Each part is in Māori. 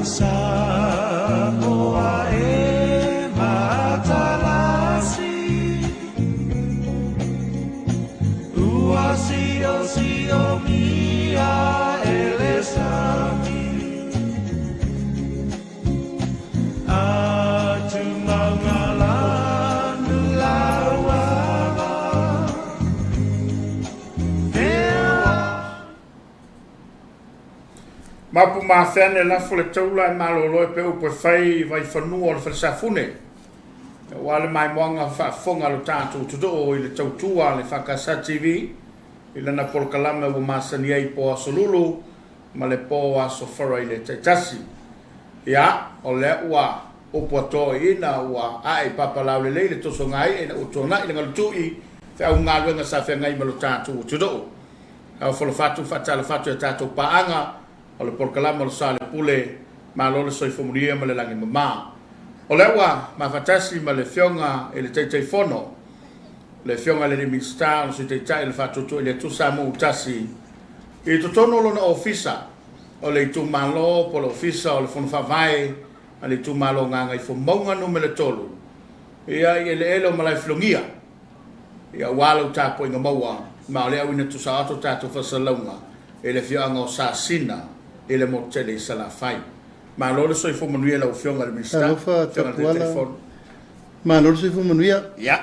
Samoa e matalasi Ua sio mia elesami Atu mangalandu lawala Mapu mafene la fule taula e malolo e pe upe fai vai fanua o le falsafune. Wale mai moanga fonga lo tatu tudo o ile tautua le EFKS TV. Ile na polkalame wa masani ai po asolulu ma le po asofara ile tetasi. Ya, o le ua upo to ina ua ai papalau le leile toso ngai ina utona ina ngalutui fe au ngalu nga sa fe ngai malo tatu tudo. Au folofatu fatala fatu e tatu paanga o le polkalama o le Soalepule ma lo le soifomuria ma le langi mama. O le ua mafatasi ma le fionga e le teitei fono. Le fionga le rimista o si teitai le fatutu e le tu Samoa utasi. I totono lo na ofisa o le tu malo po le ofisa o le fonfavai a le tu malo nganga i fomonga numele tolu. Ia i ele ele o malai flongia. Ia wala utapo inga maua ma o le au ina tu sa ato tatu fasalunga e le fionga o sa sina e le motele i salafai. Ma lo le soifomuria la fionga le mista. Fionga le telefon. Ma lo le soifomuria. Ia.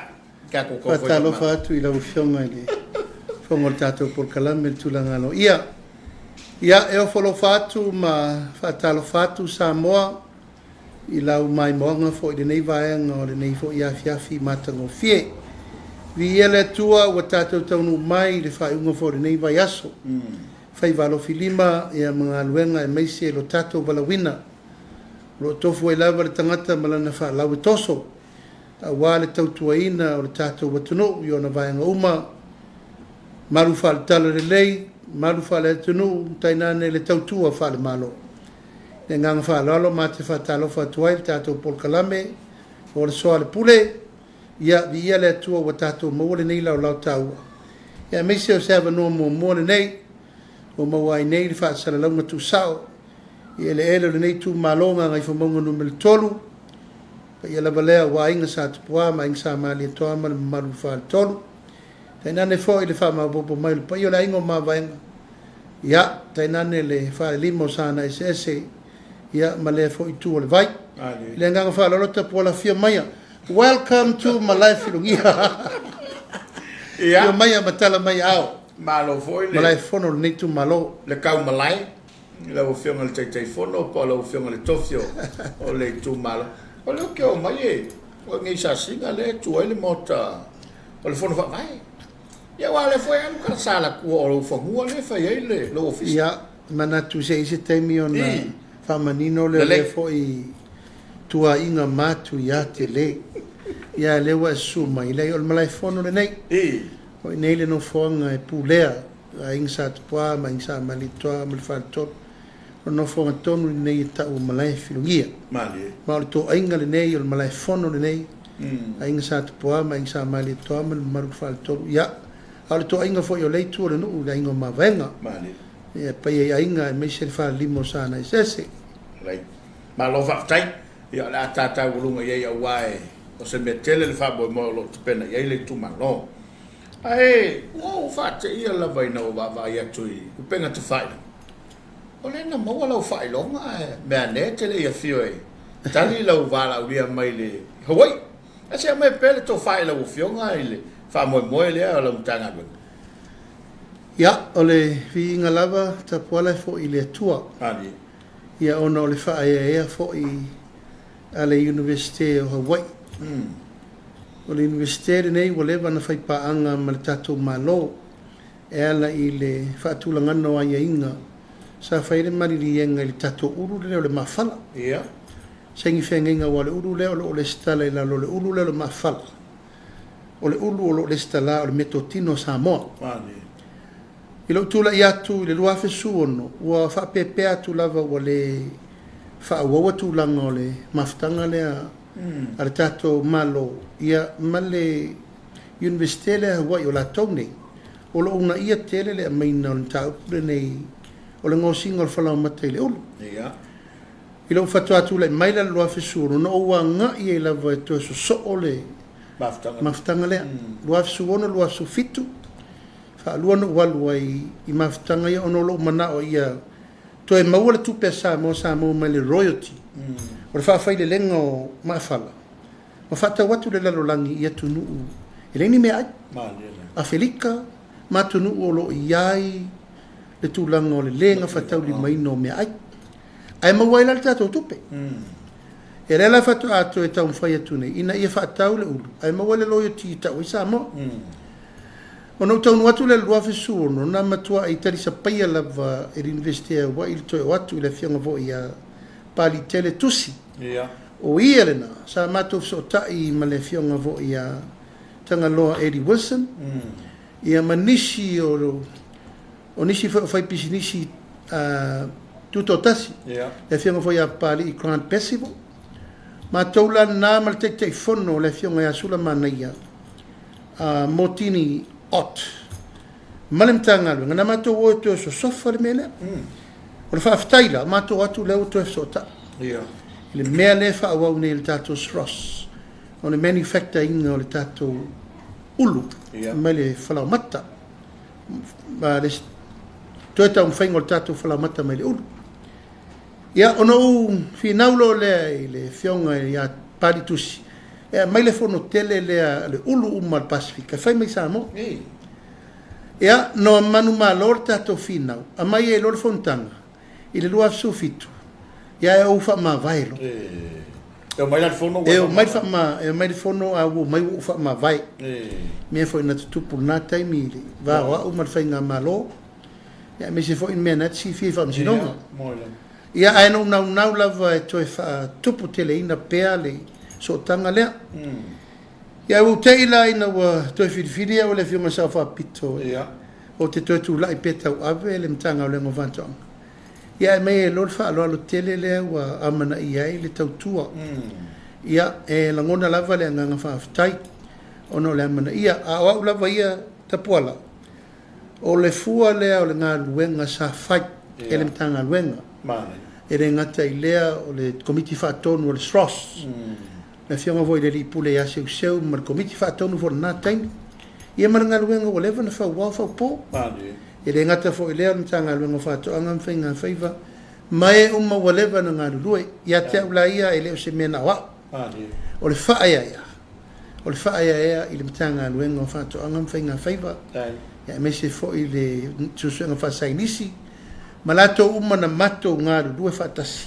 Fatalo fatu ila ufionga ile. Fongo tato por kalame tulangalo. Ia e folo fatu ma fatalo fatu Samoa ila mai monga fo de nei vaenga o de nei fo ia fiafi matango fie. Vi ele tua o tato tonu mai le fa unga fo de nei vaiaso. Fai valo filima ia mga luenga e meisi lo tato valawina. Lo tofu e lava le tangata malana fa lawe toso. Wale tautuaina o le tatou watunu i ona vaenga uma maru fale tala le lei maru fale atunu tainane le tautua fale malo le nganga fale alo mate fatalo fatuai le tatou polkalame o le Soalepule ia vi ia le atua wa tatou maua le nei lau taua ia meisi o seva noa mua le nei o mawai nei le faasalalaunga tusao ia le ele le nei tu malonga ngai famonga numele tolu ia la valea wa inga sa tupua ma inga sa mali toa ma maru fal tolu tainane fo ile fa ma bobo mai pa yo la ingo ma vaenga ia tainane le fa limo sana ese ia ma le fo itu le vai le nganga fa lo ta pola fia maya welcome to my life ia ia maya matala maya au malo foi le malai fono le tu malo le kau malai le o fionga le tei fono po le o fionga le tofio o le tu malo o le ke o mai e o ngai sa singa le tu ele mota o le fono fa vai ia wale foi anu ka sala ku o lo fongu le fa ele lo office ia mana tu se temi ona fa manino le foi tua inga matu ia te le ia le wa su mai le o malai fono le nei o nei le no fonga e pulea a insa tpa ma insa malitoa mal fa top no fonga tonu nei ta o malai filugia mali ma to ainga le nei o malai fono le nei a insa tpa ma insa malitoa mal mar fa top ia al to ainga fo yo le tu le no la inga ma venga mali e pa ia inga me se fa limo sana ese right ma lo fa tai ia la tata ulunga ia wai o se metele le fa bo mo lo pena ia le tu malo ai o fa te ia la vai no va ia tu u penga te fai o le na mo la fai longa me ane te le ia fio e tali la va la uria mai le hoi a se me pele to fai la u fio nga ile fa mo le la mtanga ben ia ole vi ngalava ta pola fo ile tua ali ia ona ole fa ia fo i ale University of Hawaii o le universitere nei o leva na fai paanga ma le tatou malo e ala i le faatulagana o aiaiga sa fai le maliliega i le tatou ulu lea o le mafala ia saigi fegaiga ua le ulu lea o loo le stala i lalo le ulu lea o le mafala o le ulu o loo le stala o le metotino Samoa i lou tulaʻi atu i le lua fesuono ua faapepea atu lava ua le faauaua tulaga o le mafutaga lea a le tatou malo ia ma le universite le Hawaii o latou nei o loo una ia tele le amaina o le taupu lenei o le gosiga o le falaomata i le ulu I lau whatu atu lai maila loa whisuru, no ua ngai e lava e toa so ole mafutanga lea. Loa whisuru ono, loa whisuru fitu. Wha alua no walu ai I mafutanga ia ono lo mana o ia toa e maua le tupe Samoa mai le royalty. O le wha whaile lenga o maafala. Ma whata watu le lalolangi ia tunu u. E reini mea ai. A Felika, ma tunu u o lo iai le tūlanga o le lenga whatau li maino mea ai. Ai maua ila le tātou tupe. E rela whatu ato e tau mwhai atu nei. Ina ia whatau le ulu. Ai maua le loyalty I tau I Samoa. O nau taunu atu le lua whisuru no na matua I tari sa paia lava e rinvestea wa ili toi o atu I le fianga vo ia pali tele tusi. O ia le na. Sa matou so tai ma le fianga vo ia tanga loa Eddie Wilson. Ia manisi o nisi whai pisi nisi tuto tasi. Le fianga vo ia pali I Grand Festival. Ma taula na ma le teitei fono le fianga ia sula mana ia. Motini ot. Malem tanga lu. Ngana mato o to so sofa le mele. O le whaaftaila, mato atu leo to so ta. Le mea le whaawau ne le tato sros. O le manufacture inga o le tato ulu. Mai le whalau mata. Ma le toeta whainga o le tato whalau mata mai le ulu. Ia ono finaulo le fionga ia paritusi. Mai le fono tele le ulu umal Pasifika. Fai mai Samoa. Ia no manu malor tato finau. A mai e lor fontanga. I le lua fitu. Ia e ufa ma vai lo. E mai le fono. E mai le fono a mai ufa ma vai. Me foi na tupu na taimi va wa umal fainga malo. Ia me se foi me na si fi fa msinonga. Ia ai no nau lava e toi fa tupu tele ina peale. So tanga lea. Ia u teila ina wa toi whiriwhiria o le fiunga sa wha pito. O te toi tu lai peta u ave le mtanga o le ngovantoanga. Ia e mei e lor wha alo tele lea wa amana I ai le tautua. Ia e langona lava le nganga wha aftai. Ono le amana. Ia a wau lava ia tapuala. O le fua lea o le ngā luenga sa whai. E le mtanga luenga. E re ngata I lea o le Komiti Faamisionare o le SROS. Na fianga voi le Soalepule ia seu ma le Komiti Faamisionare for na taimi. Ia maranga luenga o leva na fa wa fa po. E re ngata fo lea mtanga luenga fa to anga mfenga faiva. Mai uma wa leva na ngalu lue. Ia te ula ia e leo se mena wa. O le fa ia. O le fa ia I le mtanga luenga fa to anga mfenga faiva. Ia me se fo I le tusuenga fa sainisi. Malato uma na mato ngaru due fatasi.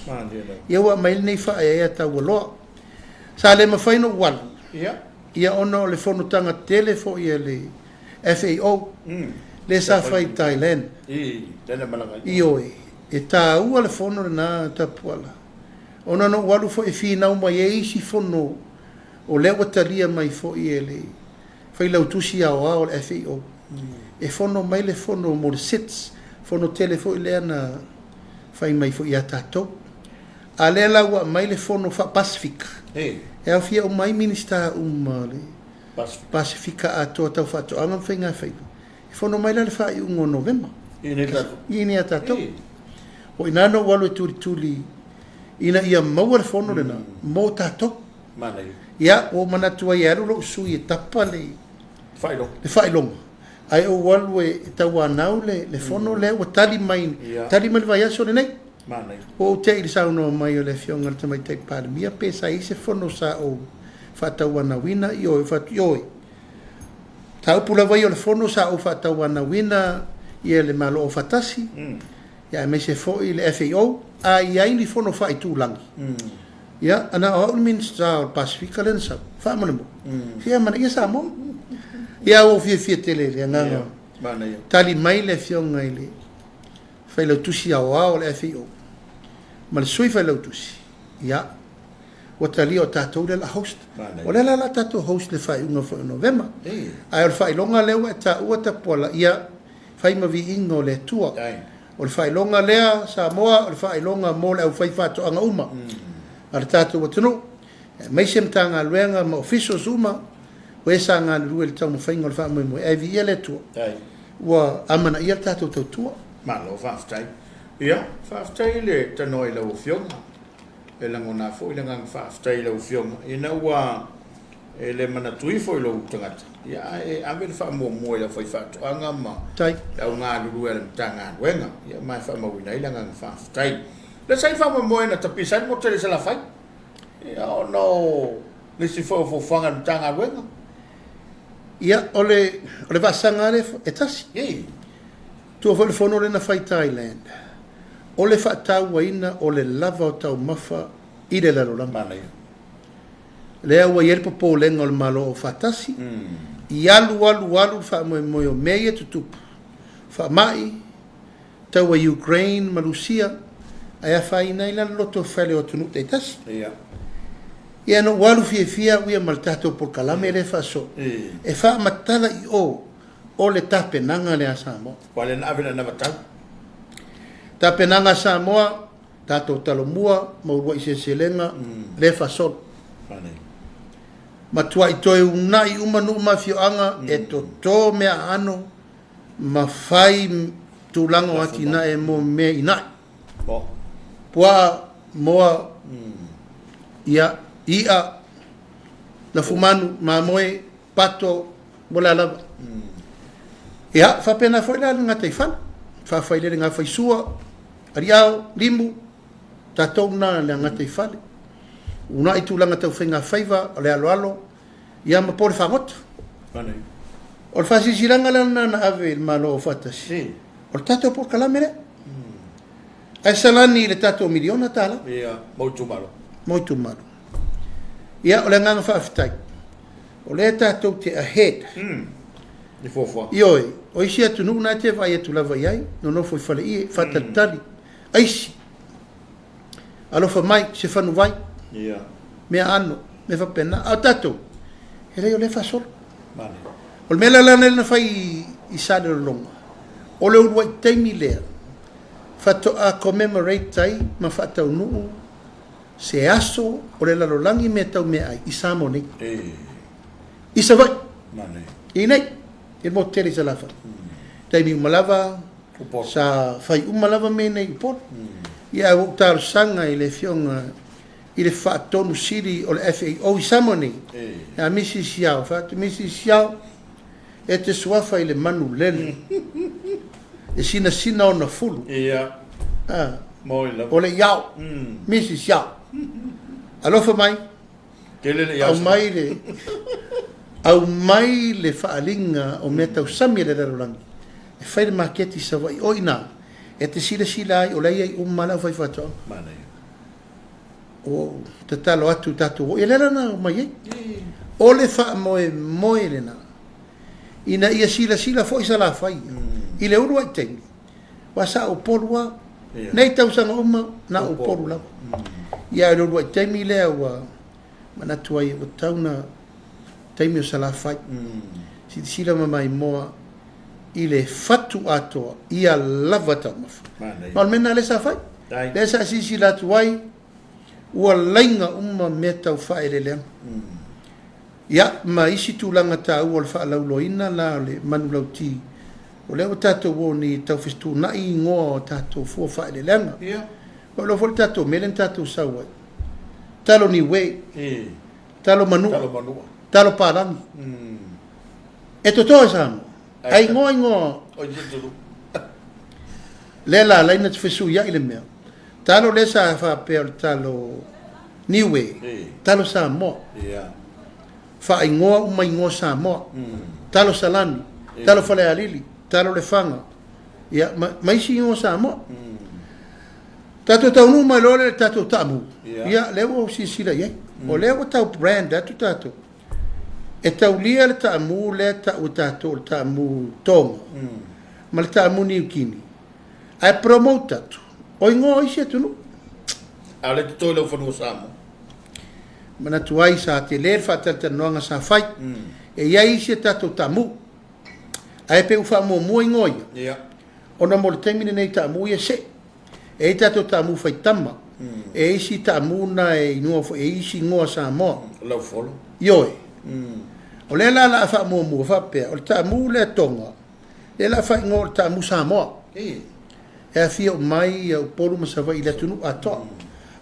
Ia wa mai nei fa ia tau loa. Sa le mafaino wal. Ia ono le fono tanga tele fo ia le FAO. Le sa fai Thailand. Ioe. E ta ua le fono na tapuala. Ono no walu fo e fina uma ia isi fono o lewa talia mai fo ia le fai lautusi ao le FAO. E fono mai le fono mo le sits. Fono tele fo ile na fai mai fo ia tato. A le la wa mai le fono fa Pasifika. E au fia o mai minista le Pasifika a to tau fa to anga fenga fai. E fono mai le fa I ungo November. Ini tato. O ina no walu tuli ina ia mau le fono le na mo tato. Ia o manatua ia lo sui tapa le fai long. Ai o walu e taua nau le fono le o tali mai vai aso le nei. O te ili sa uno mai o le fionga le tamai te pandemia pe sa I se fono sa o whataua na wina I o whatu Tau pula vai o le fono sa o whataua na wina I le malo o whatasi. Ia me se fo I le FAO a I ai ni fono whai tūlangi. Ia ana o minister o Pasifika le nsa. Whamane mo. Ia mana ia sa mo. Ia o fia tele le nganga. Tali mai le fionga I le fai lau tusi ao le FAO. Ma le sui fai lau tusi. Ia. O tali o tatou le la host. O le la tatou host le fai unga fo November. Ai o le fai longa leo e ta ua tapuala. Ia fai mavi inga o le tua. O le fai longa lea Samoa. O le fai longa mo le au fai fato anga uma. A le tatou watano. Mai se mtanga luenga ma officials uma. O e sa ngā rua le tau mawhainga o le wha mo e vi ia le tua. Ua amana ia le tatou tau tua. Malo whaftai. Ia, whaftai le tanoi lau fionga. e langona fo i langa whaaftai lau fionga. I na ua e le mana tui fo i lau tangata. Ia e ame le wha mua i lau whai whaatu anga ma. Tai. Lau ngā lulu e le mtanga wenga. Ia mai wha mawina i langa whaaftai. Le sai wha mua na tapisai mo tele sa la whai. Ia o no. Le si fo whanga mtanga wenga. Ia ole vasanga le e tasi. Ie. Tua fo le fono le na whai Thailand. Ole whaatau waina o le lava o tau mafa i le lalolanga. Mana ia. Lea ua iere popo lenga o le malo o whatasi. I alu wha moe o mea e tutupu. Wha mai, tau wa Ukraine, Malusia, ai a whaina i lana loto whale o tunu te tasi. Ia. Ia no walu fia uia maltato por kalame le whaso. E wha matala i o le tape nanga le a Samoa. Wale na avena na matau. Tape nanga Samoa, tato talomua, maurua i se lenga, le whaso. Mana ia. Matua i toi unai umanu mafioanga e to mea ano mawhai tūlanga o atina e mo mea inai. Pua moa ia na fumanu ma moe pato mola lava. Ia whapena whaila ngā teifana. Whawhaile ngā whaisua, ariao, limu, tatou nā le ngā teifale. Una i tūlanga tau whainga whaiva, le alo, ia ma pore whangota. Mana O le whasisiranga lana na ave il malo o whatasi. O le tatou por kalamere. Ai salani le tatou miliona tala. Ia, mautu malo. Moitu malo. Ia o le nganga whaafitai. O le tatou te ahead. I fofua. Ioi, o isi atu nuna te vai atu lava iai, no no foi fale ie, whatatali. Aisi. Alofa mai, se whanu vai. Ia. Mea ano, me whapena. Au tatou. He rei o le whasolo. Mana. O le mela lana na whai i sade o longa. O le urua i teimi lea. Whato a commemorate tai, ma whatau nuu. Se aso, o le lalolangi me tau mea ai, i Samoa nei. I sa vai. Mana. I nei. E mo tere sa lafa. Teimi umalava. Sa whai umalava me nei upor. Ia o taro sanga i le fionga. I le whaatonu siri o le FAO i Samoa nei. A misi siao. Whaatu misi siao. E te suafa i le manu lele. E sina o na fulu. Ia. Moila. O le iao. Misi siao. Alofa mai. Kele le iao. Au mai le whaalinga o mea tau sami le rarolangi. E whaire maketi sa wai oina. E te sila ai o leia i umala whai whatoa. Mana. O te talo atu tatu. E lera na mai e. O le wha moe le na. Ina ia sila fo isa la whai. I le urua i tengi. Wasa o porua. Nei tau sanga uma na o poru lau. Ia le urua i tengi lea ua. Manatuai o tauna. Taimi o sala whai. Si sila mamai moa. I le fatu atoa. Ia lava tau mafu. Ma mena le sa whai. Le sa sisi la tuai. Ua lainga uma me tau whae le leang. Ia, ma isi tūlanga tā ua le wha lauloina la le manulau ti. O leo tātou o ni tau fistu na i ngoa o tātou fua whae le leanga. O leo fole tātou melen tātou sauai. Talo ni we. Talo manua. Talo pārangi. E to toa Samoa. Ai ngoa. Le la laina te fisu ia i le mea. Talo le sa whapea talo niwe. Talo Samoa. Fa ingoa uma ingoa Samoa. Talo salani. Talo fale alili. Talo le fanga. Ia, maisi ingoa Samoa. Tato tau numa lole tato tamu. Ia, leo si sila iei. O leo tau brand atu tato. E tau lia le tamu le tau tato le tamu tonga. Ma le tamu ni ukini. Ai promote tatu. O ingoa isi atu nu. A le tutoi lau whanua Samoa. Mana tuai sa te ler whaatata noanga sa whai. E ia isi tato tamu. Ai pe uwha mua ingoia. Ona mo le temine nei tamu ia se. E tato tamu whai tama. E isi tamu na e inua e isi ingoa Samoa. Lau folo. Ioi. O le la wha mua whapea. O le tamu le tonga. Le la wha ingoa le tamu Samoa. E a fia o mai au poru masawai i le tunu atoa.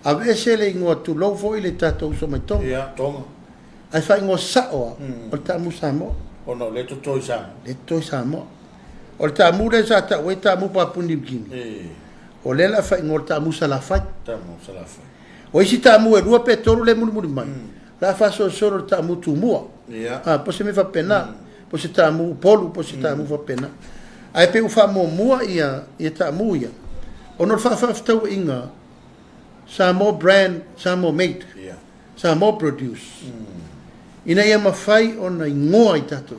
A vese le ingoa tu lau fo i le tatou so mai tonga. Ia, tonga. Ai wha ingoa saoa, o le tamu Samoa. O no, le toi Samoa. Le toi Samoa. O le tamu le sa ta ue tamu Papua New Guinea. O le la wha ingoa le tamu Salafai. Tamu Salafai. O isi tamu e rua pe tolu le muli mai. La fa so soro le tamu tumua. Ia. Po se me fa pena. Po se tamu polu, po se tamu fa pena. Ai pe u fa mua ia tamu ia. O no fa tau inga Samoa brand, Samoa made. Ia. Samoa produce. Ina ia mawhai o na ingoa i tatou.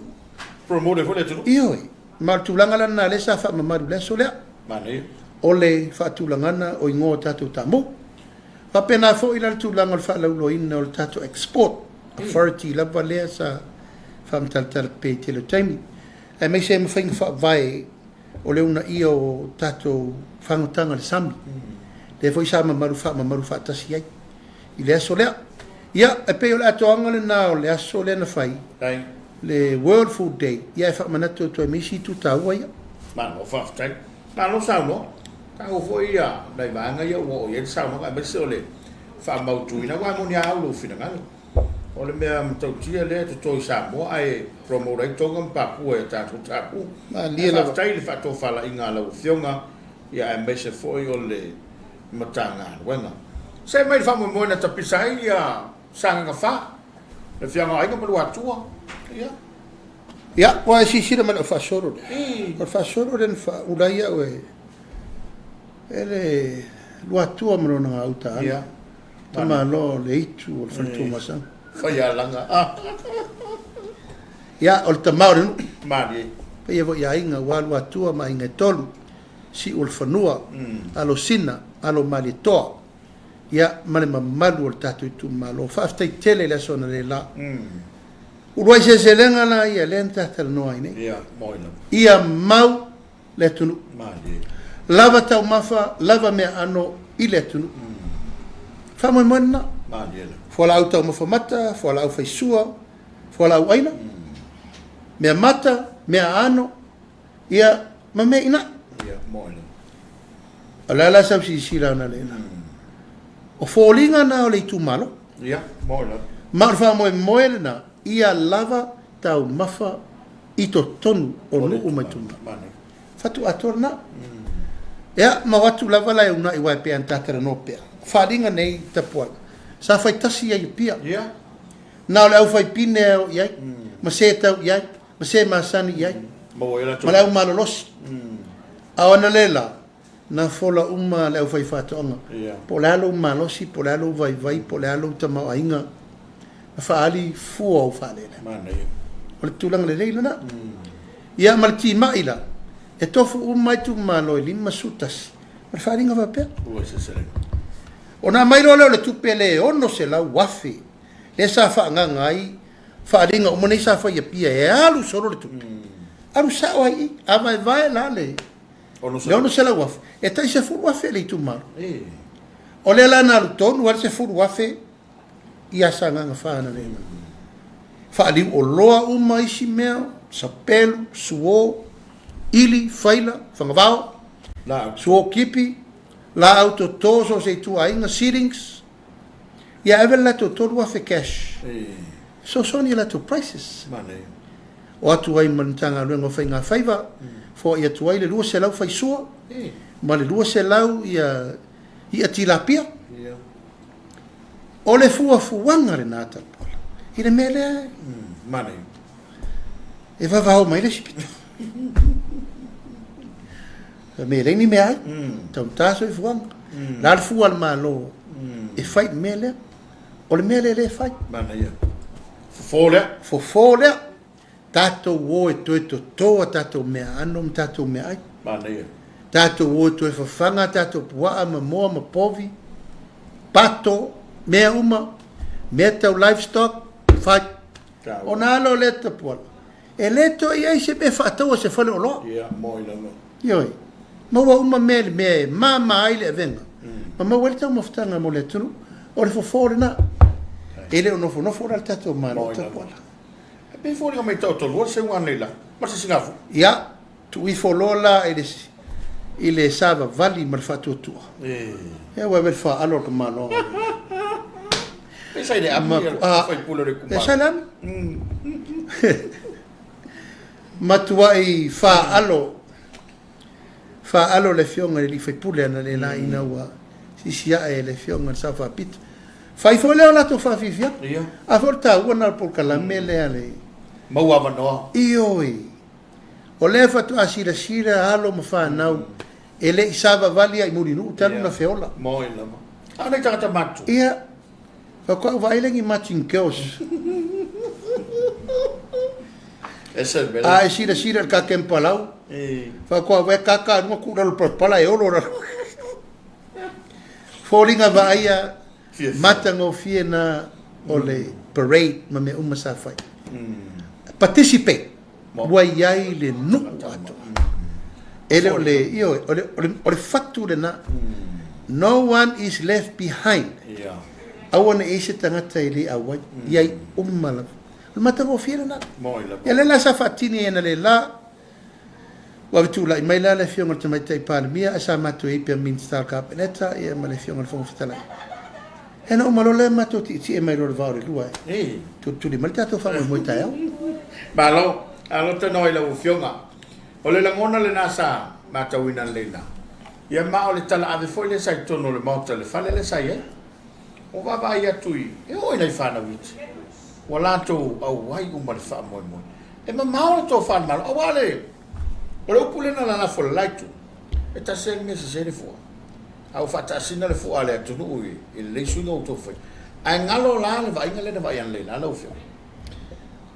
Promote fo le tulu. Ioi. Ma tūlanga lana le sa wha mamaru le so lea. Mane. O le wha tūlangana o ingoa tatou tamu. Wa pena fo ila le tūlanga o le wha laulo ina o le tatou export. Authority lava lea sa wha mtaltala pe te lo taimi. E mei se mawhainga wha vai o le una ia o tatou whangotanga le sami. Le foi sa mamaru wha tasi ai. I lea so lea. Ia, e pe o le atoanga le nao le aso le na whai. Ai. Le World Food Day. Ia e whamanatu o toi misi tu taua ia. Mano whaftai. Mano sao no. Ka o fo ia, dai vanga ia o ia sao no ka bese ole. Fa mau tu ina wa mo nia au fina ngalo. O le mea mtau tia le to toi Samoa ai promote ai tonga Papua e tatu tapu. Ma lia la whaftai le whato whala inga lau fionga. Ia e mese fo i o le matanga wenga. Se mai wha mo moina tapisai ia sanga wha. Le fianga ainga malu atua. Ia. ia, wa si sira mana fa soro. O fa soro den fa ulaya we. Ele lua tua mano na auta. Ia. Tama lo le itu o fa tu masa. Whaia langa. Ah. Ia o te maure. Mani. Pe ia vo ia inga wa lua tua ma inga tolu. Si ul fanua. Alo sina, alo mali toa. Ia male mamalu o tatu itu malo. Fa aftai tele le sona le la. Uruai se lenga na ia lenta tala noa ine. Ia, moina. Ia mau le tunu. Mani. Lava tau mafa, lava mea ano i le tunu. Whamoi moina. Mani. Fua au tau mafa mata, fua au faisua, fua au aina. Mea mata, mea ano, ia ma mea ina. Ia, moina. Alala sau si sila na leila. O fōlinga na o le itu malo. Ia, moina. Ma whamoe moe na. Ia lava tau mafa i to tonu o nuu mai tuma. Fatu ator na. Ea, ma watu lava lai una i wai pia antatara no pia. Wharinga nei tapuana. Sa whai tasi ai pia. Ia. Nao le au whai pine au iai. Ma se tau iai. Ma se masani iai. Ma le au malolosi. Awana lela. Na fola uma le au whai whatoanga. Po le alo malosi, po le alo vai vai, po le alo tamau ainga. Faali fua o faale na. Mana O le tulang le leila na. Ia malti maila. E tofu umai tu malo i lima sutas. Ma whaaringa wapea. Ua se sere. O na mailo leo le tupele ono se lau wafi. Le sa whaanga ngai. Whaaringa o mone sa whaia pia. E alu soro le tupe. Alu sa wai. Awai vai la le. Le ono se lau wafi. E tai se furu wafi le tu malo. O le la na alu tonu. Wale se furu wafi. Ia sanganga whaana rena. Whaaliu o loa uma isi mea, sapelu, suo, ili, whaila, whangawao, suo kipi, la auto toso se tua inga, seedings. Ia ewe la to tolua fe cash. So soni la to prices. O atu ai manitanga luenga whainga whaiva, fo ia tuai le lua se lau whaisua, ma le lua se lau ia tilapia. O le fuanga re nā tapola. I le mele Mane. e wawao mai le sipita. Me reini me ai. Tau taso e fuanga. La le fua al malo e fai mele. O le mele le fai. Mana ia. Fofole. Fofole. Tato wo e toe to toa tato mea anom tato mea ai. Mana ia. Tato wo e toe fafanga tato puaa ma moa ma povi. Pato. Mea uma, mea tau livestock, fai. O nā alo le tapuala. E le to i ai se me whaataua se whale o loa. Ia, moina no. Ioi. Maua uma mea le mea e mama ai le avenga. Ma maua le tau mawhtanga mo le tunu. O le fofore na. E le o nofo le tatou mana tapuala. E pe fōri o mai tau tolu, se ua nei la. Ma se singafu. Ia, tu i folola e le si. i le sava vali ma le whatuatua. E wa vel wha alo ka malo. E sai le ami fai pula le kumara. E sai le ami? Matua i wha alo le fionga li fai pule ana le la ina wa sisia e le fionga sa wha pita. Fai fo leo lato wha fifia? A forta wana por kalame le ale. Mau ava noa. Ioi. O le fatu asira alo ma whanau. E le isava vali ai murinu tanu na feola. Moi lama. Ana tangata matu. Ia. Whakau vailengi matching girls. Esa bela. A sira ka kempalau. Whakau we kaka nua kura lo pala e olo ra. Fallinga vaia matango fiena o le parade ma me umasa fai. Participate. Wa iai le nuku ato. Ele ole io ole fatu le na. No one is left behind. Yeah. Awana ese tangata ili awai iai umala. Le matango fiena na. Moi la. Ya le la sa fatini ena le la. Wa vitu la mai la le fionga te mai tai pandemia asa matu e pe min star cap neta e ma le fionga fo fitala. E no malo le matu ti e mai lo vaure lua. Tu li malta to fa mo tai. Balo, alo te noi la fionga. O le langona le nasa matawina lena. Ia ma o le tala ave foi le sai tono le mauta le fale le sai e. O va ia tui. E o ina fana wit. Wala to au wai uma le fa mo mo. E ma ma to fa mal. O wale. O le upule na la fo laitu. E ta se me se le fo. Au fa ta sina le fo ale tu no e le suinga o to foi. Ai ngalo la le vai ngale na vai an le na lo fio.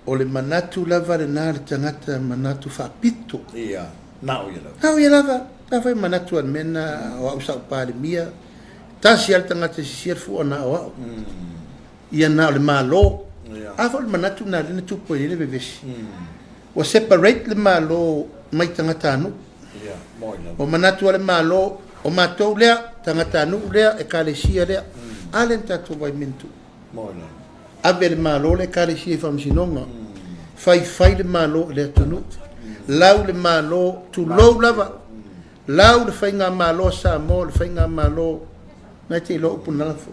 O le manatu lava le nā le tangata manatu whapito. Ia, nao ia lava. Nao ia lava. Ta whai manatu an mena o au sau pāremia. Tasi al tangata si sierfu o na o au. Ia nao le malo. Awa le manatu nā lena tupo i le bevesi. O separate le malo mai tangata anu. Ia, moi lava. O manatu le malo o mātou lea, tangata anu lea, e kālesia lea. Alen tātou vai mintu. Moi lava. Ave le malo le Komiti Faamisionare. Fai le malo le tunu. Lau le malo tu lou lava. Lau le whainga malo Samoa, le whainga malo nai te lo upuna lafo.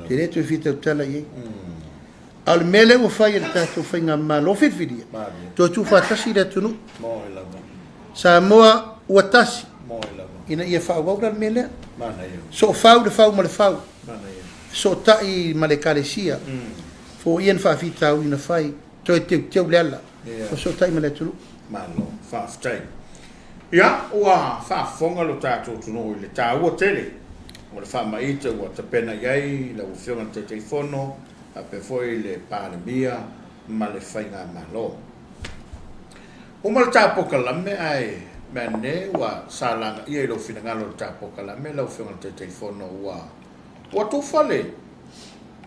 Te re tu fita utala iei. Au le mele o whai le tātou whainga malo whitwiria. Tō tu whatasi le tunu. Samoa ua tasi. Ina ia whau le mele. So whau le whau ma le whau. So tai ma le kālesia. Fo ian whawhitau ina whai, toi teu leala. O so tai mele tulu. Malo, whawhitai. Ia, ua whawhonga lo tātou tuno i le tā ua tele. O le whamaita ua tapena iai, la uwhionga te teifono, a pe foi le pāremia, ma le whainga malo. Uma le tāpoka lame ai, mea ne ua sālanga ia i lo whinangalo le tāpoka lame, la uwhionga te teifono ua tūwhale.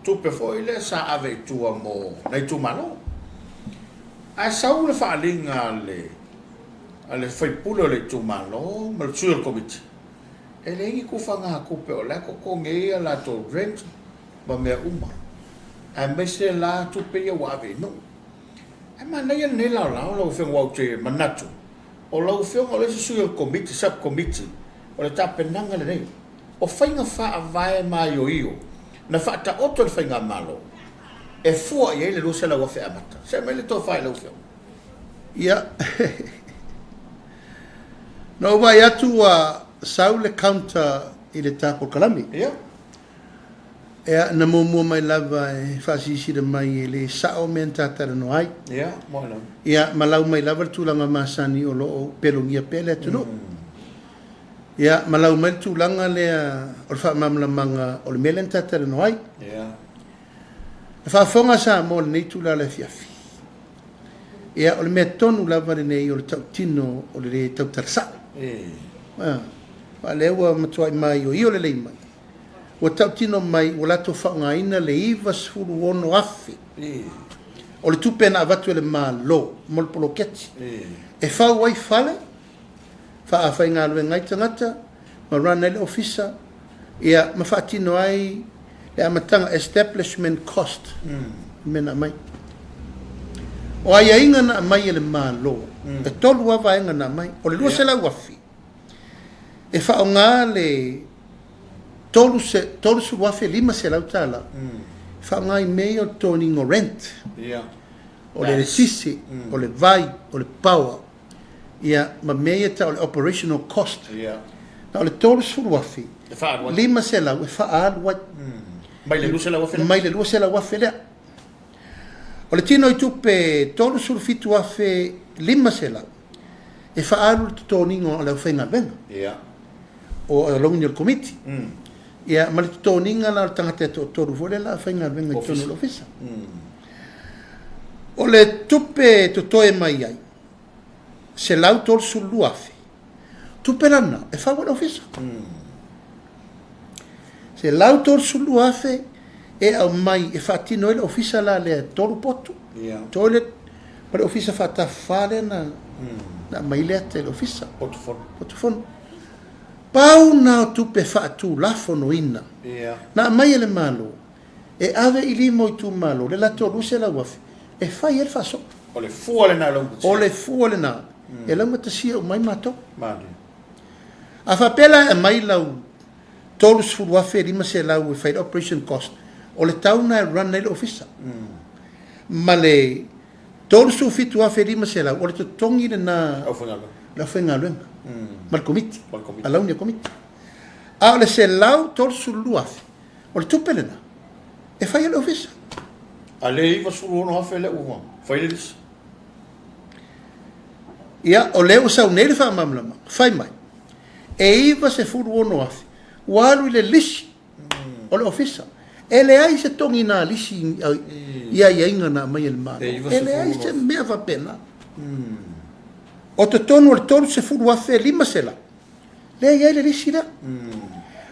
Tupe foi le sa ave tua mo nei tu malo. Ai sau le faalinga ale fai pulo le tu malo, mal suel komiti. E le ngi ku fanga ku pe o la ko nge la to rent ba me uma. Ai me se la tu pe ya wa ve no. Ai ma nei ne la lo fe wa te manatu. O lo fe o le suel komiti sub komiti. O le tapenanga le nei. O fainga fa avai mai yo. Na fata oto le whainga malo. E fua i ele lusa la wafe amata. Se me le tō whai lau whio. Ia. No vai atu a sau le counter i le tāpo kalami. Ia. Ea na mua mai lava e whasisi de mai e le sao men tātara no ai. Ia, moina. Ia, malau mai lava le tūlanga masani o loo pelongia pele atu no. Ia, malau mai tūlanga lea o le whaamamlamanga o le melen tātara no ai. Ia. Le whaafonga sa mo le nei tūla le fiafi. Ia, o le mea tonu lava le nei o le tau tino o le tau tarasa. Wa lewa matuai mai o io le lei mai. O tau tino mai o lato whaungaina le iwa sfuru ono afi. O le tupe na avatu le maa lo, mo le polo keti. E whau wai whale, wha a whai ngā lue ngai tangata, ma rana le ofisa, ia ma wha tino ai, le amatanga establishment cost, mena mai. O ai inga na mai le maa lo, e tolu awa inga na mai, o le lua se lau afi. e whaonga le tolu su wafe 5 se lau tala. Whaonga I mei o tōningo rent. O le sisi, o le vai, o le power. Ia, ma mei e ta o le operational cost. Na o le tolu su wafe. 5 se lau, e whaalu wat. Mai le lua wafe. Mai le lua se lau wafe lea. O le tino I tupe tolu su fitu wafe 5 se lau. E whaalu te tōningo o le whainga venga. O Congregational Committee. Ia, ma le tōninga la tangata e tōru vole la whainga venga I tōnu l'ofisa. O le tupe to toe mai ai. Se lau tōru su luafe. Tupe rana, e whawa l'ofisa. Se lau tōru su luafe, e au mai, e whaatino ele ofisa la le tōru potu. Toilet, ma le ofisa whaatawhale na mai lea te le ofisa. Potufono. Pau na tupe whaatu lafono ina. Na mai ele malo. E ave I limo I tu malo. Le la tōru se la wafe. E whai ele whaso. O le fua le na lau. O le fua le na. E lau matasia o mai mato. A whapela e mai lau. Tōru se furu wafe 5 se lau e whai operation cost. O le tauna e run nei le ofisa. Ma le tōru se fitu wafe 5 se lau. O le totongi le na. La whainga luenga. Ma le komiti. A lau ni komiti. A le se lau tōru se luafe. O le tupele na. E whai ele ofisa. A le iwa suru ono hafe le uwa. Whai le lisi. Ia, o leo sau nere wha mamlama. Whai mai. E iwa se furu ono hafe. Walu le lisi. O le ofisa. E le ai se tongi na lisi. Ia inga na mai ele mano. E le ai se mea whapena. O te tonu o le tolu se furu hafe 5 se lau. Le ai le lisi la.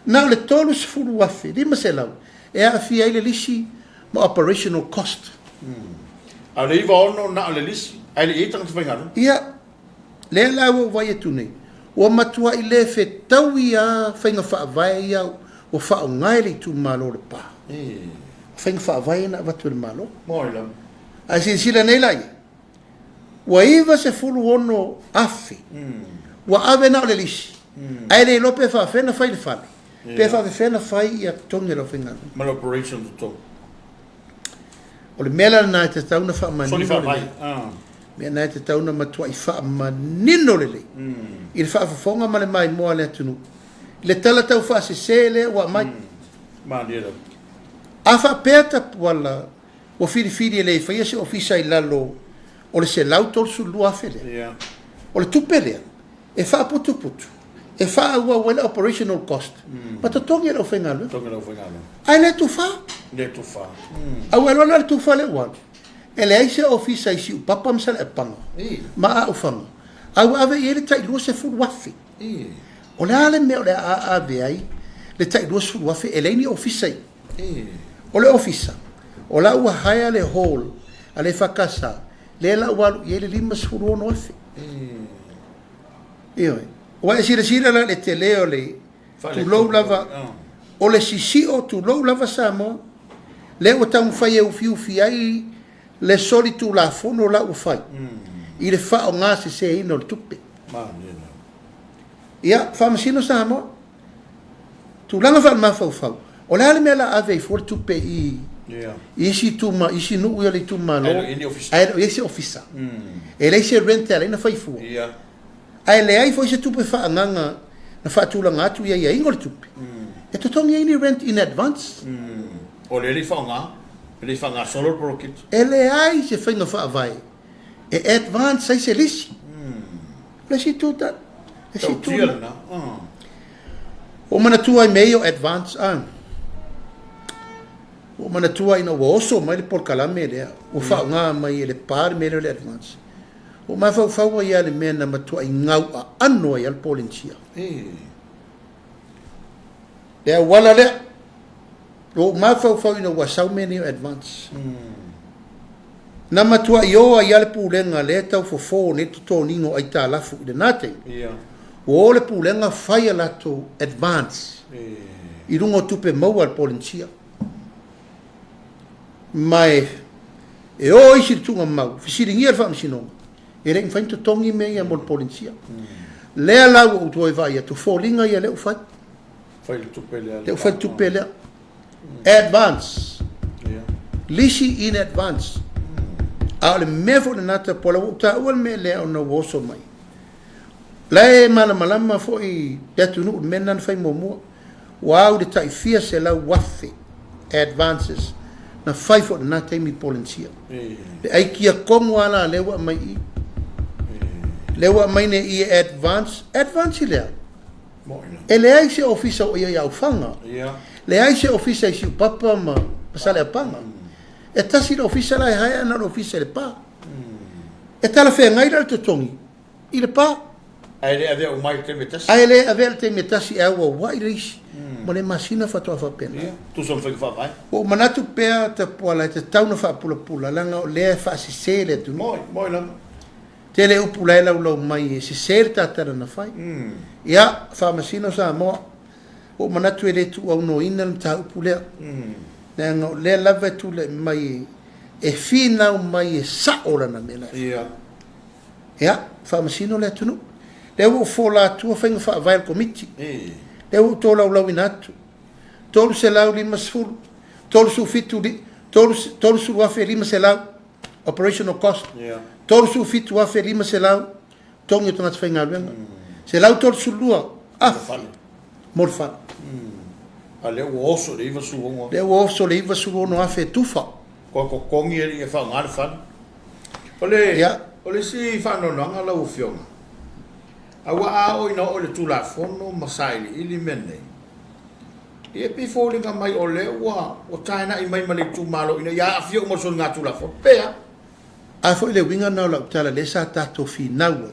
Na o le tolu se furu hafe 5 se lau. E a fi ai le lisi. Ma operational cost. A le iwa ono na le lisi. Ai le eitanga te whaingaro. Ia. Le lau vai e tune. Ua matua I le fe tau ia whainga whaavai ia o whao ngai le tu malo le pa. Whainga whaavai na watu le malo. Moi lau. A sila nei lai. Ua iwa se fulu ono afi. Ua ave na o le lisi. Ai le lope whaafena whai le whale. Pe whaafena whai ia tongi lo whaingaro. Mal operation to tongi. O le mela na te tauna whaamanino. Soli whaavai. Mea nai te tauna matua I whaamanino lele. I le whaafafonga ma le mai moa le atunu. Le tala tau whaasese le wa mai. Maandira. A whaapeta wala o whiri le whaia se ofisa I lalo o le se lautor su lua whele. O le tupelea. E whaaputuputu. E whaua wele operational cost. Ma to tongi e lau whaingalo. Ai le tu wha. Le tu wha. Au alwana le tu wha le wala. E le aise ofisa I si upapa msala e panga. Ma a ufanga. Au ave I ele tai lua se furu wafi. O le ale me o le a ave ai. Le tai lua se furu wafi. E leini ofisa I. O le ofisa. O la ua haia le hall. A le whakasa. Le la ua I ele 5 se furu ono wafi. Ioi. O e sira la le te leo le. Tu lou lava. O le sisi o tu lou lava Samoa. Le o tau mwhai e ufi ai. Le soli tu la fono la ufai. I le whao ngā se ino le tupe. Ia, whamasino Samoa. Tu langa wha mawhau. O le ale mea la ave I fuor tupe I isi tuma, isi nuu ia le tuma lo. Aero isi ofisa. E le isi rente ale na whai fua. Ai le ai foi se tupe wha nganga na wha tūlanga atu ia ingo le tupe. E totongi ini rent in advance. O le li wha ngā. Le fa nga solo pro kit. Ele ai se whainga wha vai. E advance sai se lisi. Le si tuta. E si tuta. O mana tua I meio advance an. O mana tua ina wa oso mai le porkalame lea. O wha ngā mai le pār me le advance. O mai whau ia le mea na matua I ngau a ano I al polinsia. Lea wala lea. O mafau ina wasau meni advance. Na matua I oa I ale pulenga le tau fofo ne tutoningo ai tā lafu I le nate. O le pulenga whai alato advance. I rungo tupe mau al polinsia. Mai e o isi tunga mau. Fisiringi al whaamisinonga. E reng whain tutongi me ia mol polinsia. lea lau o toi vai atu fōlinga ia leo fai. Fai le tupe lea. Leo fai tupe lea. Advance. Ia. Lisi in advance. A le mefo na nata pola uta ua me lea o na woso mai. Lai malama fo i betu nu mena na fai momua. Wow, de tai fia se lau wafe. Advances. Na fai fo na taimi polencia. Le ai kia kongo ala lewa mai i. Lewa mai ne i advance. Advance i lea. E le ai se ofisa o ia iau fanga. Le ai se ofisa i si papa ma pasale apanga. E tasi le ofisa la e haia na le ofisa le pa. E tala fea ngai la te tongi. I le pa. Ai le ave o mai te metasi. Ai le ave te metasi e awa wai reisi. Mo le masina fatoa fa pena. Tu son fai fa vai. O manatu pea te poala te tauna fa pula langa o le fa si sele tu. Moi la. Te le upula la ulo mai si sele ta tara na fai. Ia fa masina sa mo. O manatu ele tu au no ina ta upula. Nanga le lava tu le mai e fina mai e sa ora na mena. Ia fa masina le tu. Le o fola tu fa fa vai committee. Le o tola o lawinatu. Tolu se lau lima sfulu. Tolu su fitu li. Tolu su wafe lima se lau. Operational cost. Tolu su fitu wafe lima se lau. Tongi o tonga te whainga luenga. Se lau tolu su lua. Morfale. A le o oso le iwa suongo. Le o oso le iwa suongo afe tufa. Ko kongi e wha ngare whan. Ole si whano nanga lau fionga. Awa a o ina o le tula fono masaili ili mene. E pi fōlinga mai o le o taina i mai male tu malo ina ia afio mo so nga tula fono. Pea. A fo le winga na la tala le sa tato fi nawa.